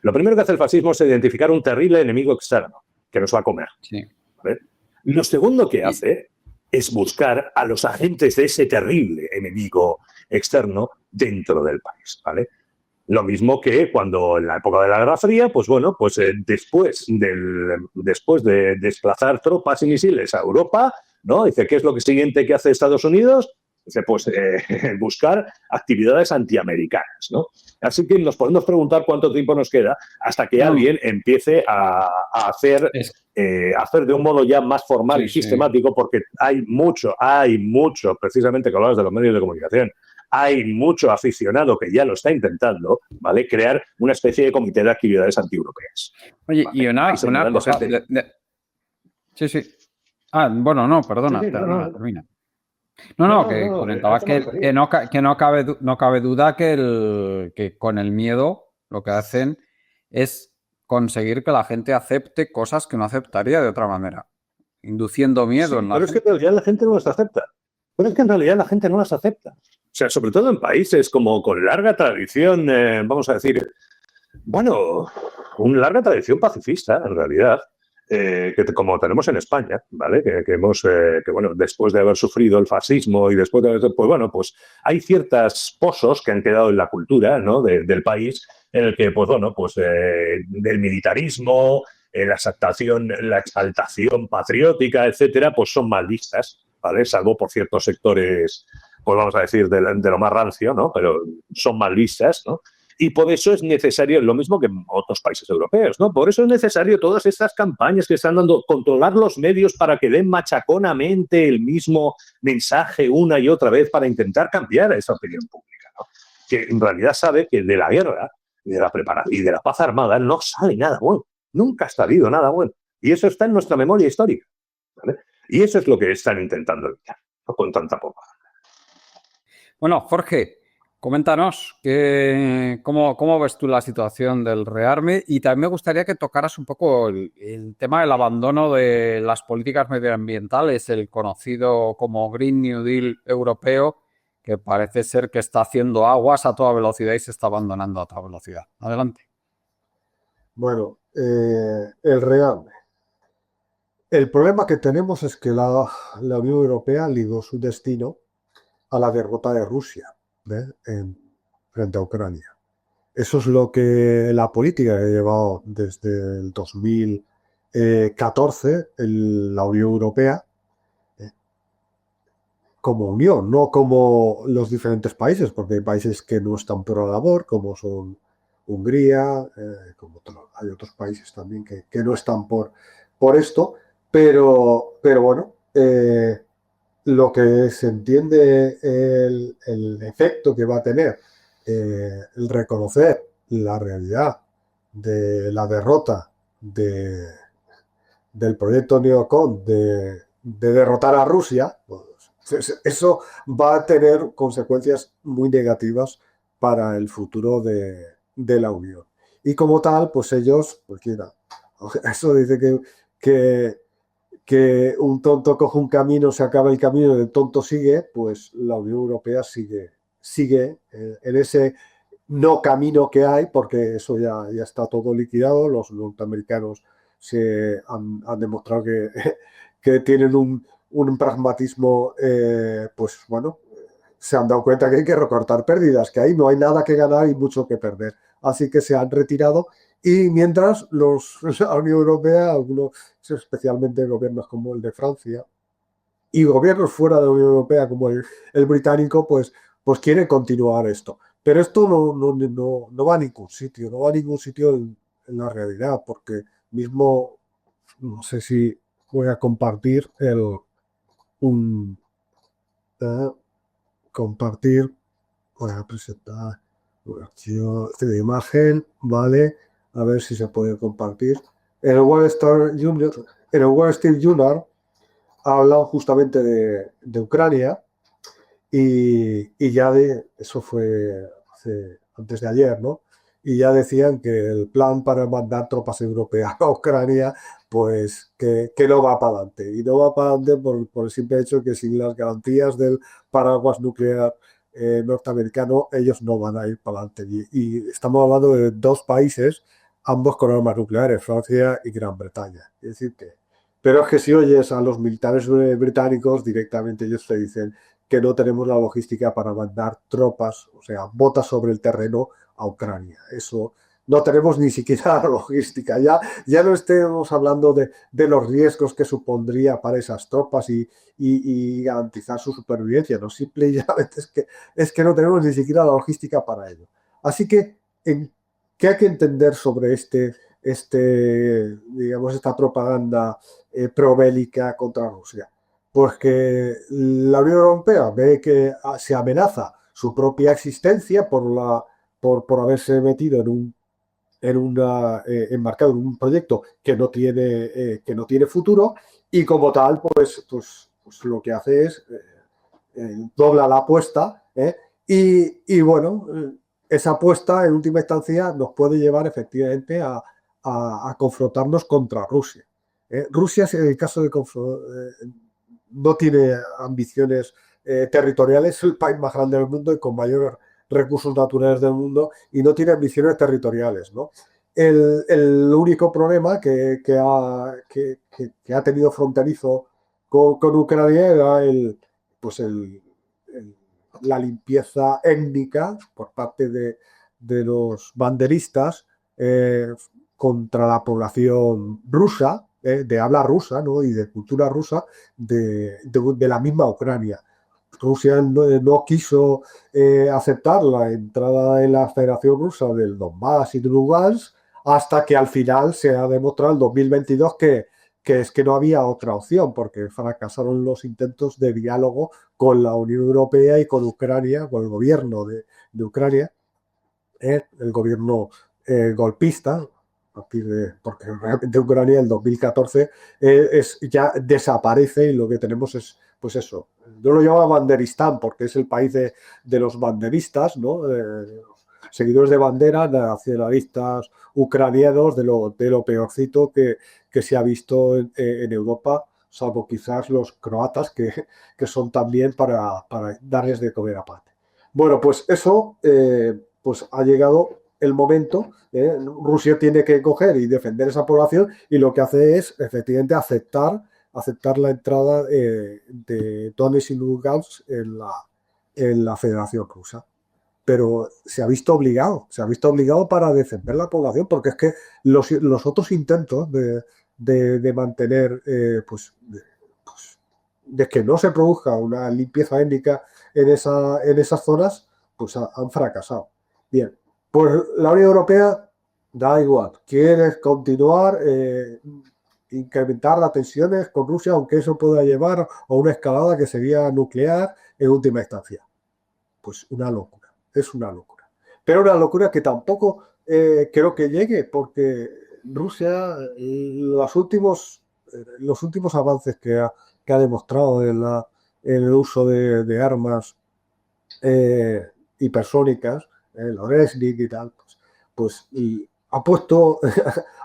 lo primero que hace el fascismo es identificar un terrible enemigo externo que nos va a comer. Sí. ¿Vale? Lo segundo que hace es buscar a los agentes de ese terrible enemigo externo dentro del país, ¿vale? Lo mismo que cuando en la época de la Guerra Fría, pues bueno, pues después de desplazar tropas y misiles a Europa, ¿no? Dice, ¿qué es lo siguiente que hace Estados Unidos? Dice, pues buscar actividades antiamericanas, ¿no? Así que nos podemos preguntar cuánto tiempo nos queda hasta que alguien empiece a hacer de un modo ya más formal y sistemático, porque hay mucho, precisamente que hablabas de los medios de comunicación, hay mucho aficionado que ya lo está intentando, ¿vale? Crear una especie de comité de actividades antieuropeas. Oye, ¿vale? y una cosa... Sí. Ah, bueno, no, perdona, termina. No, que comentaba que no cabe duda que con el miedo lo que hacen es conseguir que la gente acepte cosas que no aceptaría de otra manera, induciendo miedo en la gente. Es que en realidad la gente no las acepta. O sea, sobre todo en países como con larga tradición, vamos a decir, bueno, una larga tradición pacifista, en realidad, que como tenemos en España, ¿vale? Que bueno, después de haber sufrido el fascismo y después de haber, pues bueno, pues hay ciertos pozos que han quedado en la cultura, ¿no? del país, en el que, pues bueno, pues del militarismo, la exaltación patriótica, etcétera, pues son mal vistas, ¿vale? Salvo por ciertos sectores, pues vamos a decir, de lo más rancio, ¿no? Pero son mal vistas, ¿no? Y por eso es necesario, lo mismo que en otros países europeos, ¿no? Por eso es necesario todas estas campañas que están dando, controlar los medios para que den machaconamente el mismo mensaje una y otra vez para intentar cambiar esa opinión pública, ¿no? Que en realidad sabe que de la guerra y de la preparación y de la paz armada no sale nada bueno. Nunca ha salido nada bueno. Y eso está en nuestra memoria histórica, ¿vale? Y eso es lo que están intentando evitar, ¿no? Con tanta propaganda. Bueno, Jorge, coméntanos cómo ves tú la situación del rearme y también me gustaría que tocaras un poco el tema del abandono de las políticas medioambientales, el conocido como Green New Deal europeo, que parece ser que está haciendo aguas a toda velocidad y se está abandonando a toda velocidad. Adelante. Bueno, el rearme. El problema que tenemos es que la Unión Europea ligó su destino a la derrota de Rusia frente a Ucrania. Eso es lo que la política que ha llevado desde el 2014 la Unión Europea como unión, no como los diferentes países, porque hay países que no están por la labor, como son Hungría, hay otros países también que no están por esto, pero bueno, lo que se entiende el efecto que va a tener el reconocer la realidad de la derrota del proyecto neocon de derrotar a Rusia, pues, eso va a tener consecuencias muy negativas para el futuro de la Unión. Y como tal, pues ellos, pues mira, eso dice que, que un tonto coge un camino, se acaba el camino y el tonto sigue, pues la Unión Europea sigue en ese no camino que hay, porque eso ya está todo liquidado. Los norteamericanos han demostrado que tienen un pragmatismo, pues bueno, se han dado cuenta que hay que recortar pérdidas, que ahí no hay nada que ganar y mucho que perder. Así que se han retirado y mientras la Unión Europea, algunos, especialmente gobiernos como el de Francia y gobiernos fuera de la Unión Europea como el británico, pues quieren continuar esto. Pero esto no va a ningún sitio, no va a ningún sitio en la realidad, porque mismo, no sé si voy a compartir un compartir, voy a presentar archivo de imagen, ¿vale? A ver si se puede compartir. En el Wall Street Journal ha hablado justamente de Ucrania y ya eso fue antes de ayer, ¿no? Y ya decían que el plan para mandar tropas europeas a Ucrania, pues que no va para adelante. Y no va para adelante por el simple hecho que sin las garantías del paraguas nuclear norteamericano, ellos no van a ir para adelante. Y estamos hablando de dos países, ambos con armas nucleares, Francia y Gran Bretaña. Es decir que... Pero es que si oyes a los militares británicos, directamente ellos te dicen que no tenemos la logística para mandar tropas, o sea, botas sobre el terreno a Ucrania. Eso no tenemos ni siquiera la logística. Ya no estemos hablando de los riesgos que supondría para esas tropas y garantizar su supervivencia. No, simple y llanamente es que no tenemos ni siquiera la logística para ello. Así que, ¿qué hay que entender sobre digamos, esta propaganda probélica contra Rusia? Pues que la Unión Europea ve que se amenaza su propia existencia por haberse metido enmarcado en un proyecto que no tiene futuro y como tal, pues lo que hace es dobla la apuesta y bueno, esa apuesta en última instancia nos puede llevar efectivamente a confrontarnos contra Rusia. Rusia, en el caso de no tiene ambiciones territoriales, es el país más grande del mundo y con mayores recursos naturales del mundo y no tiene ambiciones territoriales, ¿no? El único problema que ha tenido fronterizo con Ucrania era la limpieza étnica por parte de los banderistas contra la población rusa, de habla rusa, ¿no? Y de cultura rusa de la misma Ucrania. Rusia no quiso aceptar la entrada en la Federación Rusa del Donbass y de Lugansk hasta que al final se ha demostrado en 2022 que es que no había otra opción porque fracasaron los intentos de diálogo con la Unión Europea y con Ucrania, con el gobierno de Ucrania, el gobierno golpista, porque realmente Ucrania en 2014 ya desaparece y lo que tenemos es, pues eso, yo lo llamo Banderistán porque es el país de los banderistas, ¿no? Seguidores de bandera, nacionalistas ucranianos, de lo peorcito que se ha visto en Europa, salvo quizás los croatas, que son también para darles de comer aparte. Bueno, pues eso pues ha llegado el momento. Rusia tiene que coger y defender esa población y lo que hace es efectivamente aceptar la entrada de Donetsk y Lugansk en la Federación Rusa. Pero se ha visto obligado para defender la población, porque es que los otros intentos de mantener, de que no se produzca una limpieza étnica en esas zonas, pues han fracasado. Bien, pues la Unión Europea da igual, quiere continuar incrementar las tensiones con Rusia, aunque eso pueda llevar a una escalada que sería nuclear en última instancia. Pues una locura, es una locura. Pero una locura que tampoco creo que llegue, porque Rusia, los últimos avances que ha demostrado en el uso de armas hipersónicas, el Oresnik y tal, pues y ha puesto,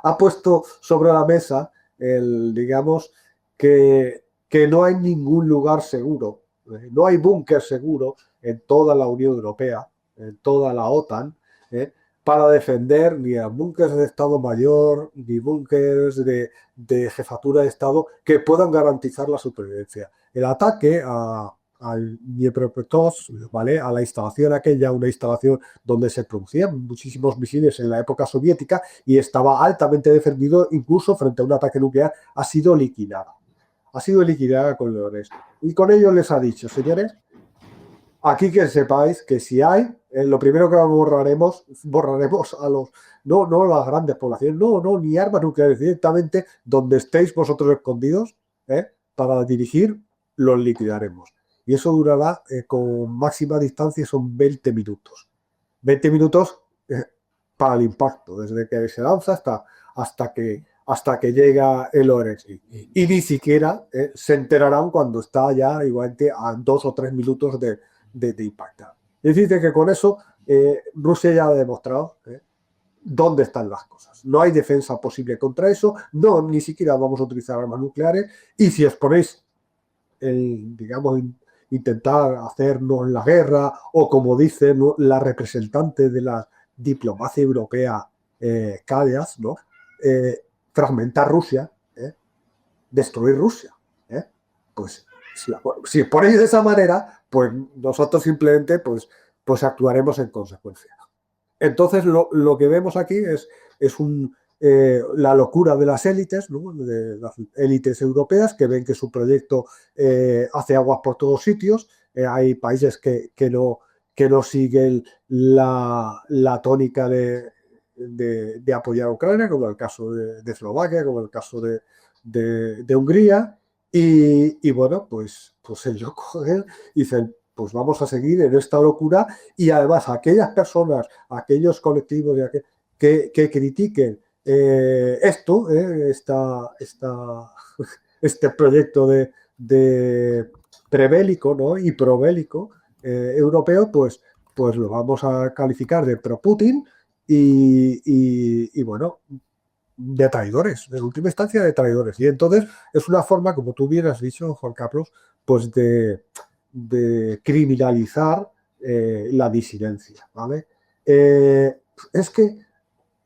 ha puesto sobre la mesa digamos, que no hay ningún lugar seguro, no hay búnker seguro en toda la Unión Europea, en toda la OTAN, para defender ni a búnkers de Estado Mayor, ni búnkers de jefatura de Estado que puedan garantizar la supervivencia. El ataque al Dniepropetrovsk, ¿vale? A la instalación aquella, una instalación donde se producían muchísimos misiles en la época soviética y estaba altamente defendido, incluso frente a un ataque nuclear, ha sido liquidada. Ha sido liquidada con Leones. Y con ello les ha dicho, señores, aquí que sepáis que si hay, lo primero que borraremos a los, no las grandes poblaciones, no, ni armas nucleares, directamente donde estéis vosotros escondidos, para dirigir, los liquidaremos. Y eso durará con máxima distancia, son 20 minutos. 20 minutos para el impacto, desde que se lanza hasta que llega el Oresnik. Y ni siquiera se enterarán cuando está ya igualmente a 2 o 3 minutos de impactar. Es decir, que con eso Rusia ya ha demostrado dónde están las cosas. No hay defensa posible contra eso, ni siquiera vamos a utilizar armas nucleares, y si os ponéis digamos, intentar hacernos la guerra, o como dice la representante de la diplomacia europea, Kallas, ¿no? Fragmentar Rusia, destruir Rusia. Pues si ponéis de esa manera, pues nosotros simplemente pues actuaremos en consecuencia. Entonces lo que vemos aquí es la locura de las élites, ¿no? De las élites europeas, que ven que su proyecto hace aguas por todos sitios. Hay países que no siguen la tónica de apoyar a Ucrania, como el caso de Eslovaquia, como el caso de Hungría. Y bueno, pues ellos cogen y dicen, pues vamos a seguir en esta locura, y además aquellas personas, aquellos colectivos que critiquen este proyecto de prebélico, ¿no? Y probélico europeo, pues lo vamos a calificar de pro-Putin y bueno, de traidores, en última instancia de traidores. Y entonces es una forma, como tú bien has dicho, Juan Carlos, pues de criminalizar la disidencia, ¿vale? Es que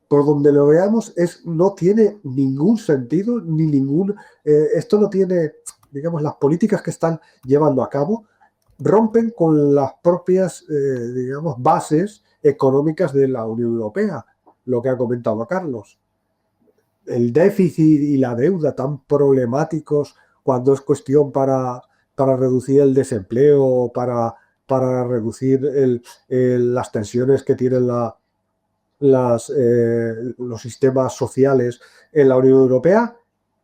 por donde lo veamos, no tiene ningún sentido, esto no tiene, digamos, las políticas que están llevando a cabo rompen con las propias, digamos, bases económicas de la Unión Europea, lo que ha comentado Carlos. El déficit y la deuda tan problemáticos cuando es cuestión para reducir el desempleo, para reducir las tensiones que tienen los sistemas sociales en la Unión Europea.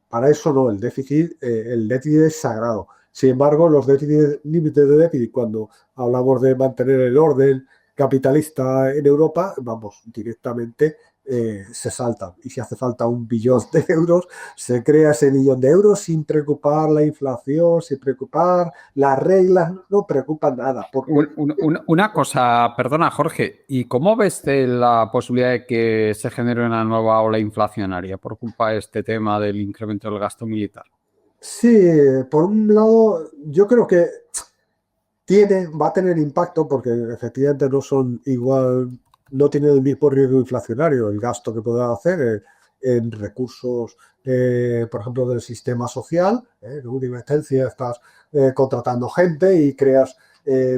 Para eso no, el déficit es sagrado. Sin embargo, los límites de déficit, cuando hablamos de mantener el orden capitalista en Europa, vamos, directamente se saltan. Y si hace falta 1 billón de euros, se crea ese 1 billón de euros sin preocupar la inflación, sin preocupar las reglas, no preocupan nada. Una cosa, perdona Jorge, ¿y cómo ves la posibilidad de que se genere una nueva ola inflacionaria por culpa de este tema del incremento del gasto militar? Sí, por un lado, yo creo que va a tener impacto porque efectivamente no tienen el mismo riesgo inflacionario el gasto que puedan hacer en recursos, por ejemplo, del sistema social. En última instancia estás contratando gente y creas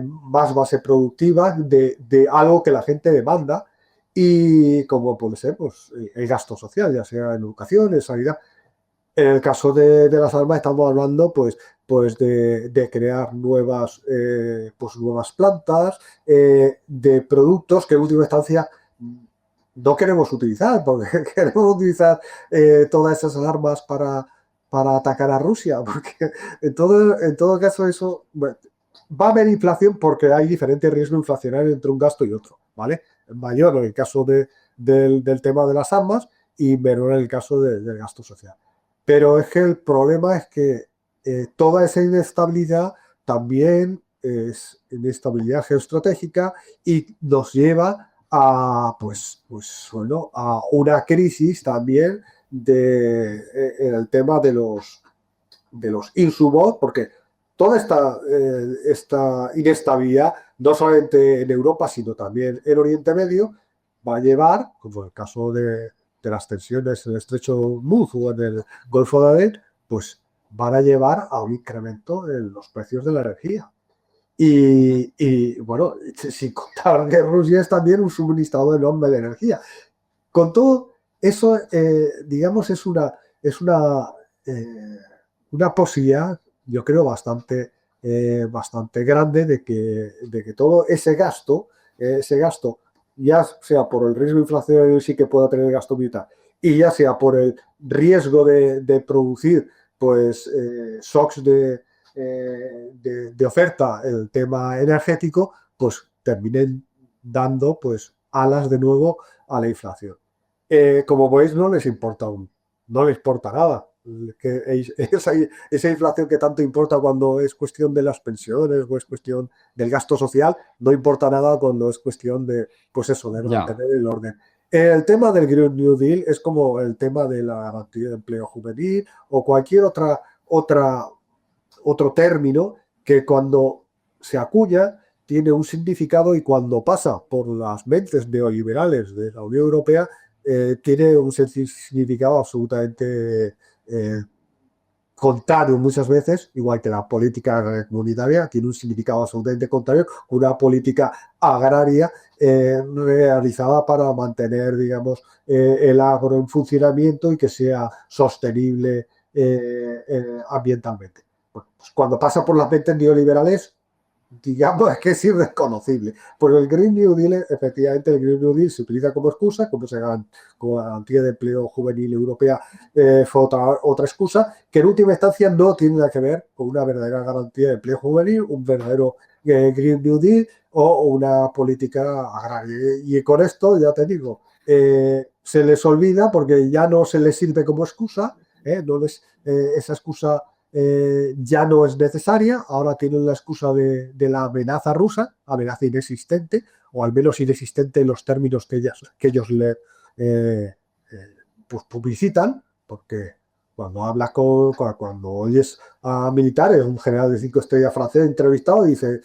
más base productiva de algo que la gente demanda, y como puede ser pues, el gasto social, ya sea en educación, en sanidad. En el caso de las armas estamos hablando pues de crear nuevas plantas, de productos que en última instancia no queremos utilizar, porque queremos utilizar todas esas armas para atacar a Rusia, porque en todo caso eso, bueno, va a haber inflación porque hay diferentes riesgos inflacionarios entre un gasto y otro, ¿vale? Mayor en el caso del tema de las armas y menor en el caso del gasto social. Pero es que el problema es que toda esa inestabilidad también es inestabilidad geoestratégica y nos lleva a, bueno, a una crisis también en el tema de los insumos, porque toda esta inestabilidad, no solamente en Europa, sino también en Oriente Medio, va a llevar, como el caso de las tensiones en el estrecho Hormuz o en el Golfo de Adén, pues van a llevar a un incremento en los precios de la energía. Y bueno, sin contar que Rusia es también un suministrador enorme de energía. Con todo eso, digamos, es una posibilidad, yo creo, bastante grande de que todo ese gasto, ya sea por el riesgo inflacionario sí que pueda tener gasto militar, y ya sea por el riesgo de producir pues shocks de oferta, el tema energético, pues terminen dando pues alas de nuevo a la inflación. Como veis, no les importa nada. Esa inflación que tanto importa cuando es cuestión de las pensiones o es cuestión del gasto social, no importa nada cuando es cuestión de, pues eso, de mantener el orden. El tema del Green New Deal es como el tema de la garantía de empleo juvenil o cualquier otro término que cuando se acuña tiene un significado y cuando pasa por las mentes neoliberales de la Unión Europea tiene un significado absolutamente contrario muchas veces, igual que la política comunitaria, tiene un significado absolutamente contrario, una política agraria realizada para mantener, digamos, el agro en funcionamiento y que sea sostenible ambientalmente. Bueno, pues cuando pasa por las mentes neoliberales, digamos, es que es irreconocible. Porque el Green New Deal, efectivamente, el Green New Deal se utiliza como excusa, como garantía de empleo juvenil europea, fue otra excusa, que en última instancia no tiene nada que ver con una verdadera garantía de empleo juvenil, un verdadero Green New Deal o una política agraria. Y con esto, ya te digo, se les olvida porque ya no se les sirve como excusa, esa excusa ya no es necesaria, ahora tienen la excusa de la amenaza rusa, amenaza inexistente, o al menos inexistente en los términos que ellos pues publicitan, porque cuando oyes a militares, un general de 5 estrellas francés entrevistado dice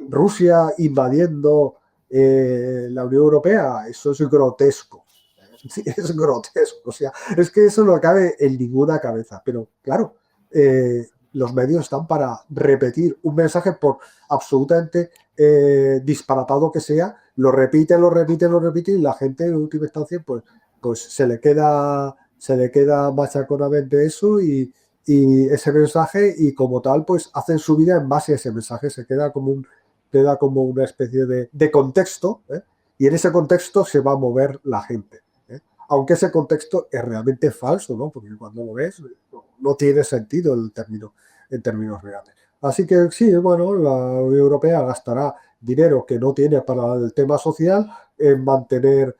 Rusia invadiendo la Unión Europea, eso es grotesco. Sí, es grotesco, o sea, es que eso no cabe en ninguna cabeza, pero claro, los medios están para repetir un mensaje por absolutamente disparatado que sea, lo repiten y la gente en última instancia pues se le queda machaconamente eso y ese mensaje y como tal pues hacen su vida en base a ese mensaje, queda como una especie de contexto, y en ese contexto se va a mover la gente. Aunque ese contexto es realmente falso, ¿no? Porque cuando lo ves no tiene sentido el término en términos reales. Así que sí, bueno, la Unión Europea gastará dinero que no tiene para el tema social en mantener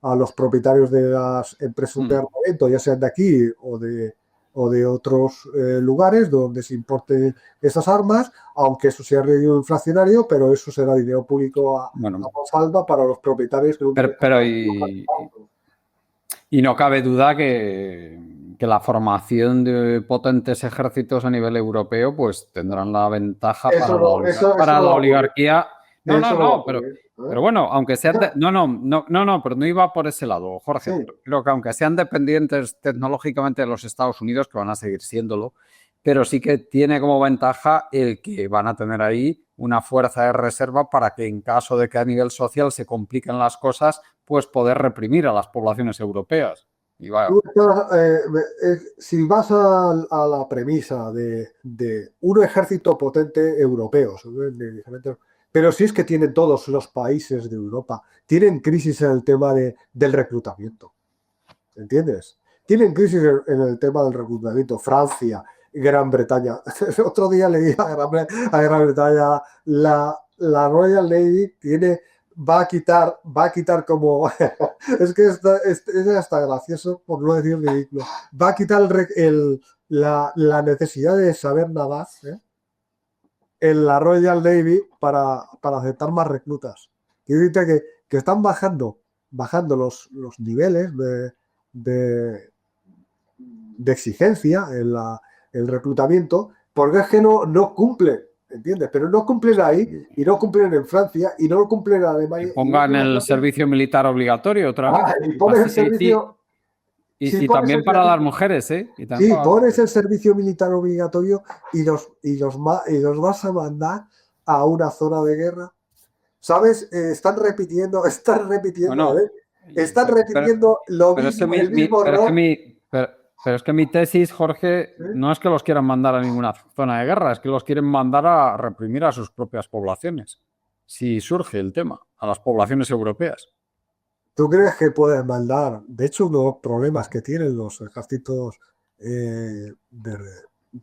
a los propietarios de las empresas de armamento, ya sean de aquí o de otros lugares donde se importen esas armas, aunque eso sea riesgo inflacionario, pero eso será dinero público a salva para los propietarios. Y no cabe duda que la formación de potentes ejércitos a nivel europeo pues tendrán la ventaja para la oligarquía. Pero bueno, aunque sean... pero no iba por ese lado, Jorge. Sí. Creo que aunque sean dependientes tecnológicamente de los Estados Unidos, que van a seguir siéndolo, pero sí que tiene como ventaja el que van a tener ahí una fuerza de reserva para que en caso de que a nivel social se compliquen las cosas, pues poder reprimir a las poblaciones europeas. Y bueno. Si vas a la premisa de un ejército potente europeo, de diferentes, pero sí es que tienen todos los países de Europa, tienen crisis en el tema del reclutamiento, ¿entiendes? Tienen crisis en el tema del reclutamiento. Francia, Gran Bretaña. El otro día le dije a Gran Bretaña, la Royal Navy va a quitar como, es que es hasta gracioso, por no decir ridículo, va a quitar la necesidad de saber nadar, ¿eh?, en la Royal Navy para aceptar más reclutas. Quiero decirte que están bajando los niveles de exigencia en el reclutamiento, porque es que no cumplen, ¿entiendes? Pero no cumplen ahí, y no cumplen en Francia, y no cumplen en Alemania. Pongan el servicio militar obligatorio otra vez. Y pones el servicio... Y también para las mujeres, ¿eh? Sí, pones el servicio militar obligatorio y los vas a mandar a una zona de guerra. ¿Sabes? Están repitiendo, Bueno, están repitiendo lo mismo, el mismo error. Pero es que mi tesis, Jorge, no es que los quieran mandar a ninguna zona de guerra, es que los quieren mandar a reprimir a sus propias poblaciones. Si surge el tema, a las poblaciones europeas. ¿Tú crees que pueden mandar? De hecho, uno de los problemas que tienen los ejércitos de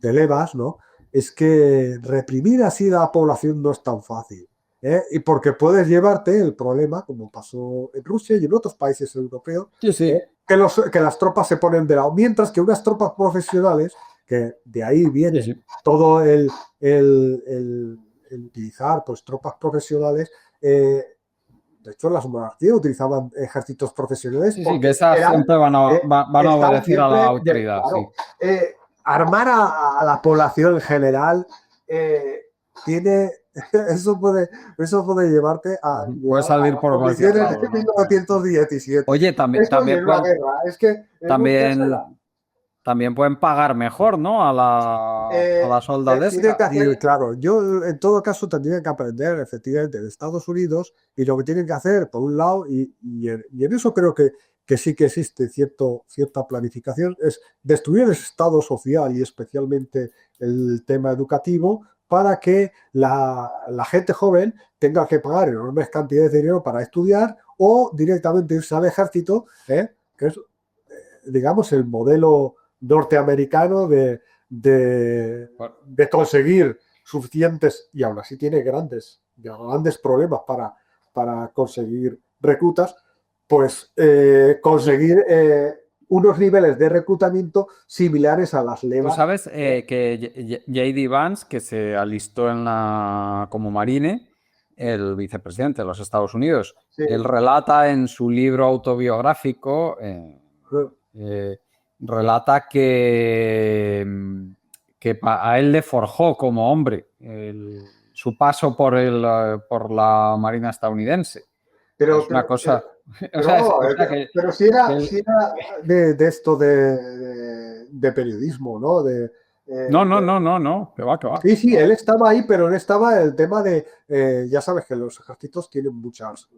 levas, ¿no?, es que reprimir así a la población no es tan fácil, ¿eh? Y porque puedes llevarte el problema, como pasó en Rusia y en otros países europeos, Sí. Que las tropas se ponen de lado, mientras que unas tropas profesionales, que de ahí viene todo el utilizar pues tropas profesionales. De hecho, las monarquías utilizaban ejércitos profesionales. Sí, que esas siempre van a obedecer a la autoridad. Claro, armar a la población en general tiene... Eso puede llevarte a... Puede salir por cualquier lado, de 1917. Oye, también pueden pagar mejor, ¿no?, a la soldadesca. Claro, yo en todo caso tendría que aprender efectivamente de Estados Unidos, y lo que tienen que hacer, por un lado, y en eso creo que sí que existe cierta planificación, es destruir el Estado social y especialmente el tema educativo, para que la gente joven tenga que pagar enormes cantidades de dinero para estudiar o directamente irse al ejército, que es, digamos, el modelo norteamericano de conseguir suficientes, y aún así tiene grandes problemas para conseguir reclutas, pues conseguir unos niveles de reclutamiento similares a las levas. Tú sabes que J.D. Vance, que se alistó como marine, el vicepresidente de los Estados Unidos, él relata en su libro autobiográfico, relata que a él le forjó como hombre su paso por la Marina estadounidense. Pero es una cosa... pero si era de esto de periodismo, ¿no? No, que va. Sí, él estaba ahí, pero no estaba el tema de... ya sabes que los ejércitos tienen muchas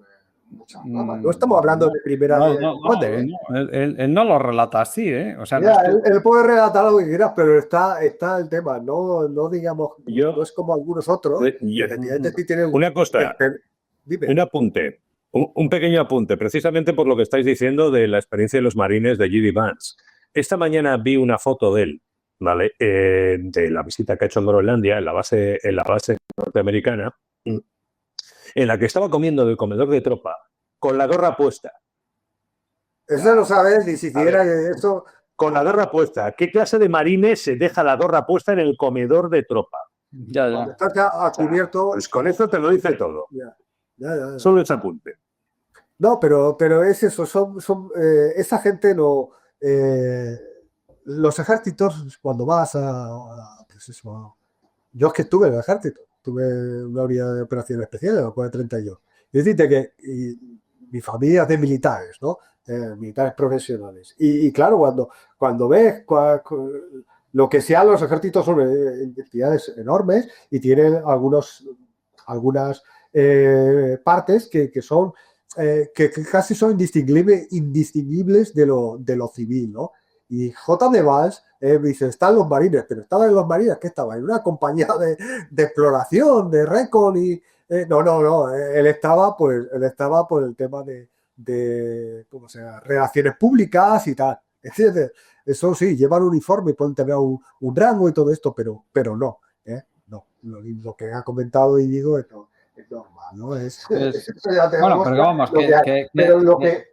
ramas. No estamos hablando de primera... Él no lo relata así, ¿eh? O sea, él puede relatar lo que quieras, pero está el tema. No digamos... no es como algunos otros. Una cosa, un apunte. Un pequeño apunte, precisamente por lo que estáis diciendo de la experiencia de los marines de J.D. Vance. Esta mañana vi una foto de él, ¿vale? De la visita que ha hecho en Groenlandia, en la base norteamericana, en la que estaba comiendo del comedor de tropa con la gorra puesta. Eso no sabes ni siquiera que eso... Con la gorra puesta. ¿Qué clase de marine se deja la gorra puesta en el comedor de tropa? Ya. Estás ya cubierto... Pues con eso te lo dice todo. Ya. Solo ese apunte. No, pero es eso. Esa gente no... los ejércitos, cuando vas pues eso, yo es que estuve en el ejército. Tuve una unidad de operaciones especiales, después de 32. Y decirte que mi familia es de militares, ¿no? Militares profesionales. Y claro, cuando ves lo que sean los ejércitos, son entidades enormes y tienen algunas partes que son que casi son indistinguibles de lo civil, ¿no? Y J.D. Vance dice, están los marines, pero estaban en los marines, ¿qué estaba? En una compañía de exploración, de recon y No, él estaba por el tema de ¿cómo se llama? Relaciones públicas y tal. ¿Entiendes? Eso sí, llevan uniforme y pueden tener un rango y todo esto, pero no, ¿eh? No, lo que ha comentado Íñigo es normal, ¿no? Bueno, pero vamos, pero a lo que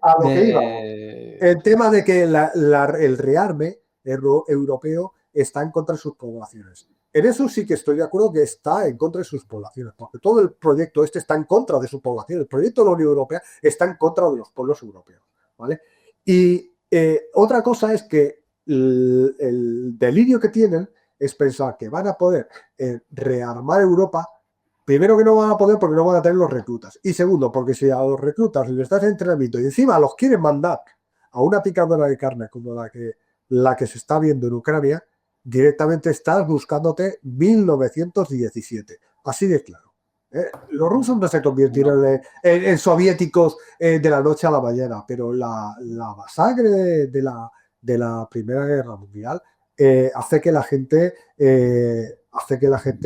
iba, de- el tema de que el rearme europeo está en contra de sus poblaciones. En eso sí que estoy de acuerdo que está en contra de sus poblaciones, porque todo el proyecto este está en contra de su población. El proyecto de la Unión Europea está en contra de los pueblos europeos, ¿vale? Y otra cosa es que el delirio que tienen es pensar que van a poder rearmar Europa. Primero, que no van a poder porque no van a tener los reclutas. Y segundo, porque si a los reclutas les das entrenamiento y encima los quieren mandar a una picadora de carne como la que se está viendo en Ucrania, directamente estás buscándote 1917. Así de claro. Los rusos no se convirtieron en soviéticos de la noche a la mañana, pero la masacre de la Primera Guerra Mundial hace que la gente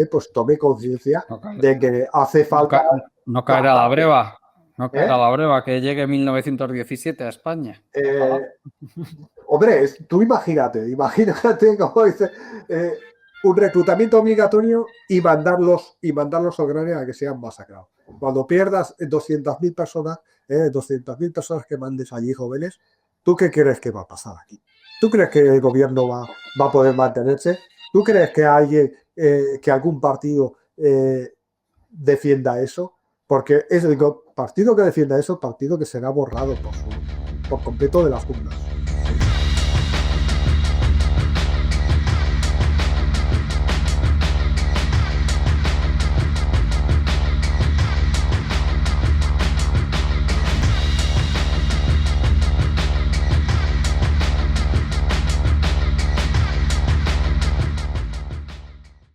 pues tome conciencia de que hace falta. No caerá la breva. No caerá la breva que llegue 1917 a España. Hombre, tú imagínate como dice, un reclutamiento obligatorio y mandarlos a Ucrania a que sean masacrados. Cuando pierdas 200.000 personas, 200.000 personas que mandes allí jóvenes, ¿tú qué crees que va a pasar aquí? ¿Tú crees que el gobierno va a poder mantenerse? ¿Tú crees que que algún partido defienda eso? Porque es el partido que defienda eso, el partido que será borrado por completo de las urnas.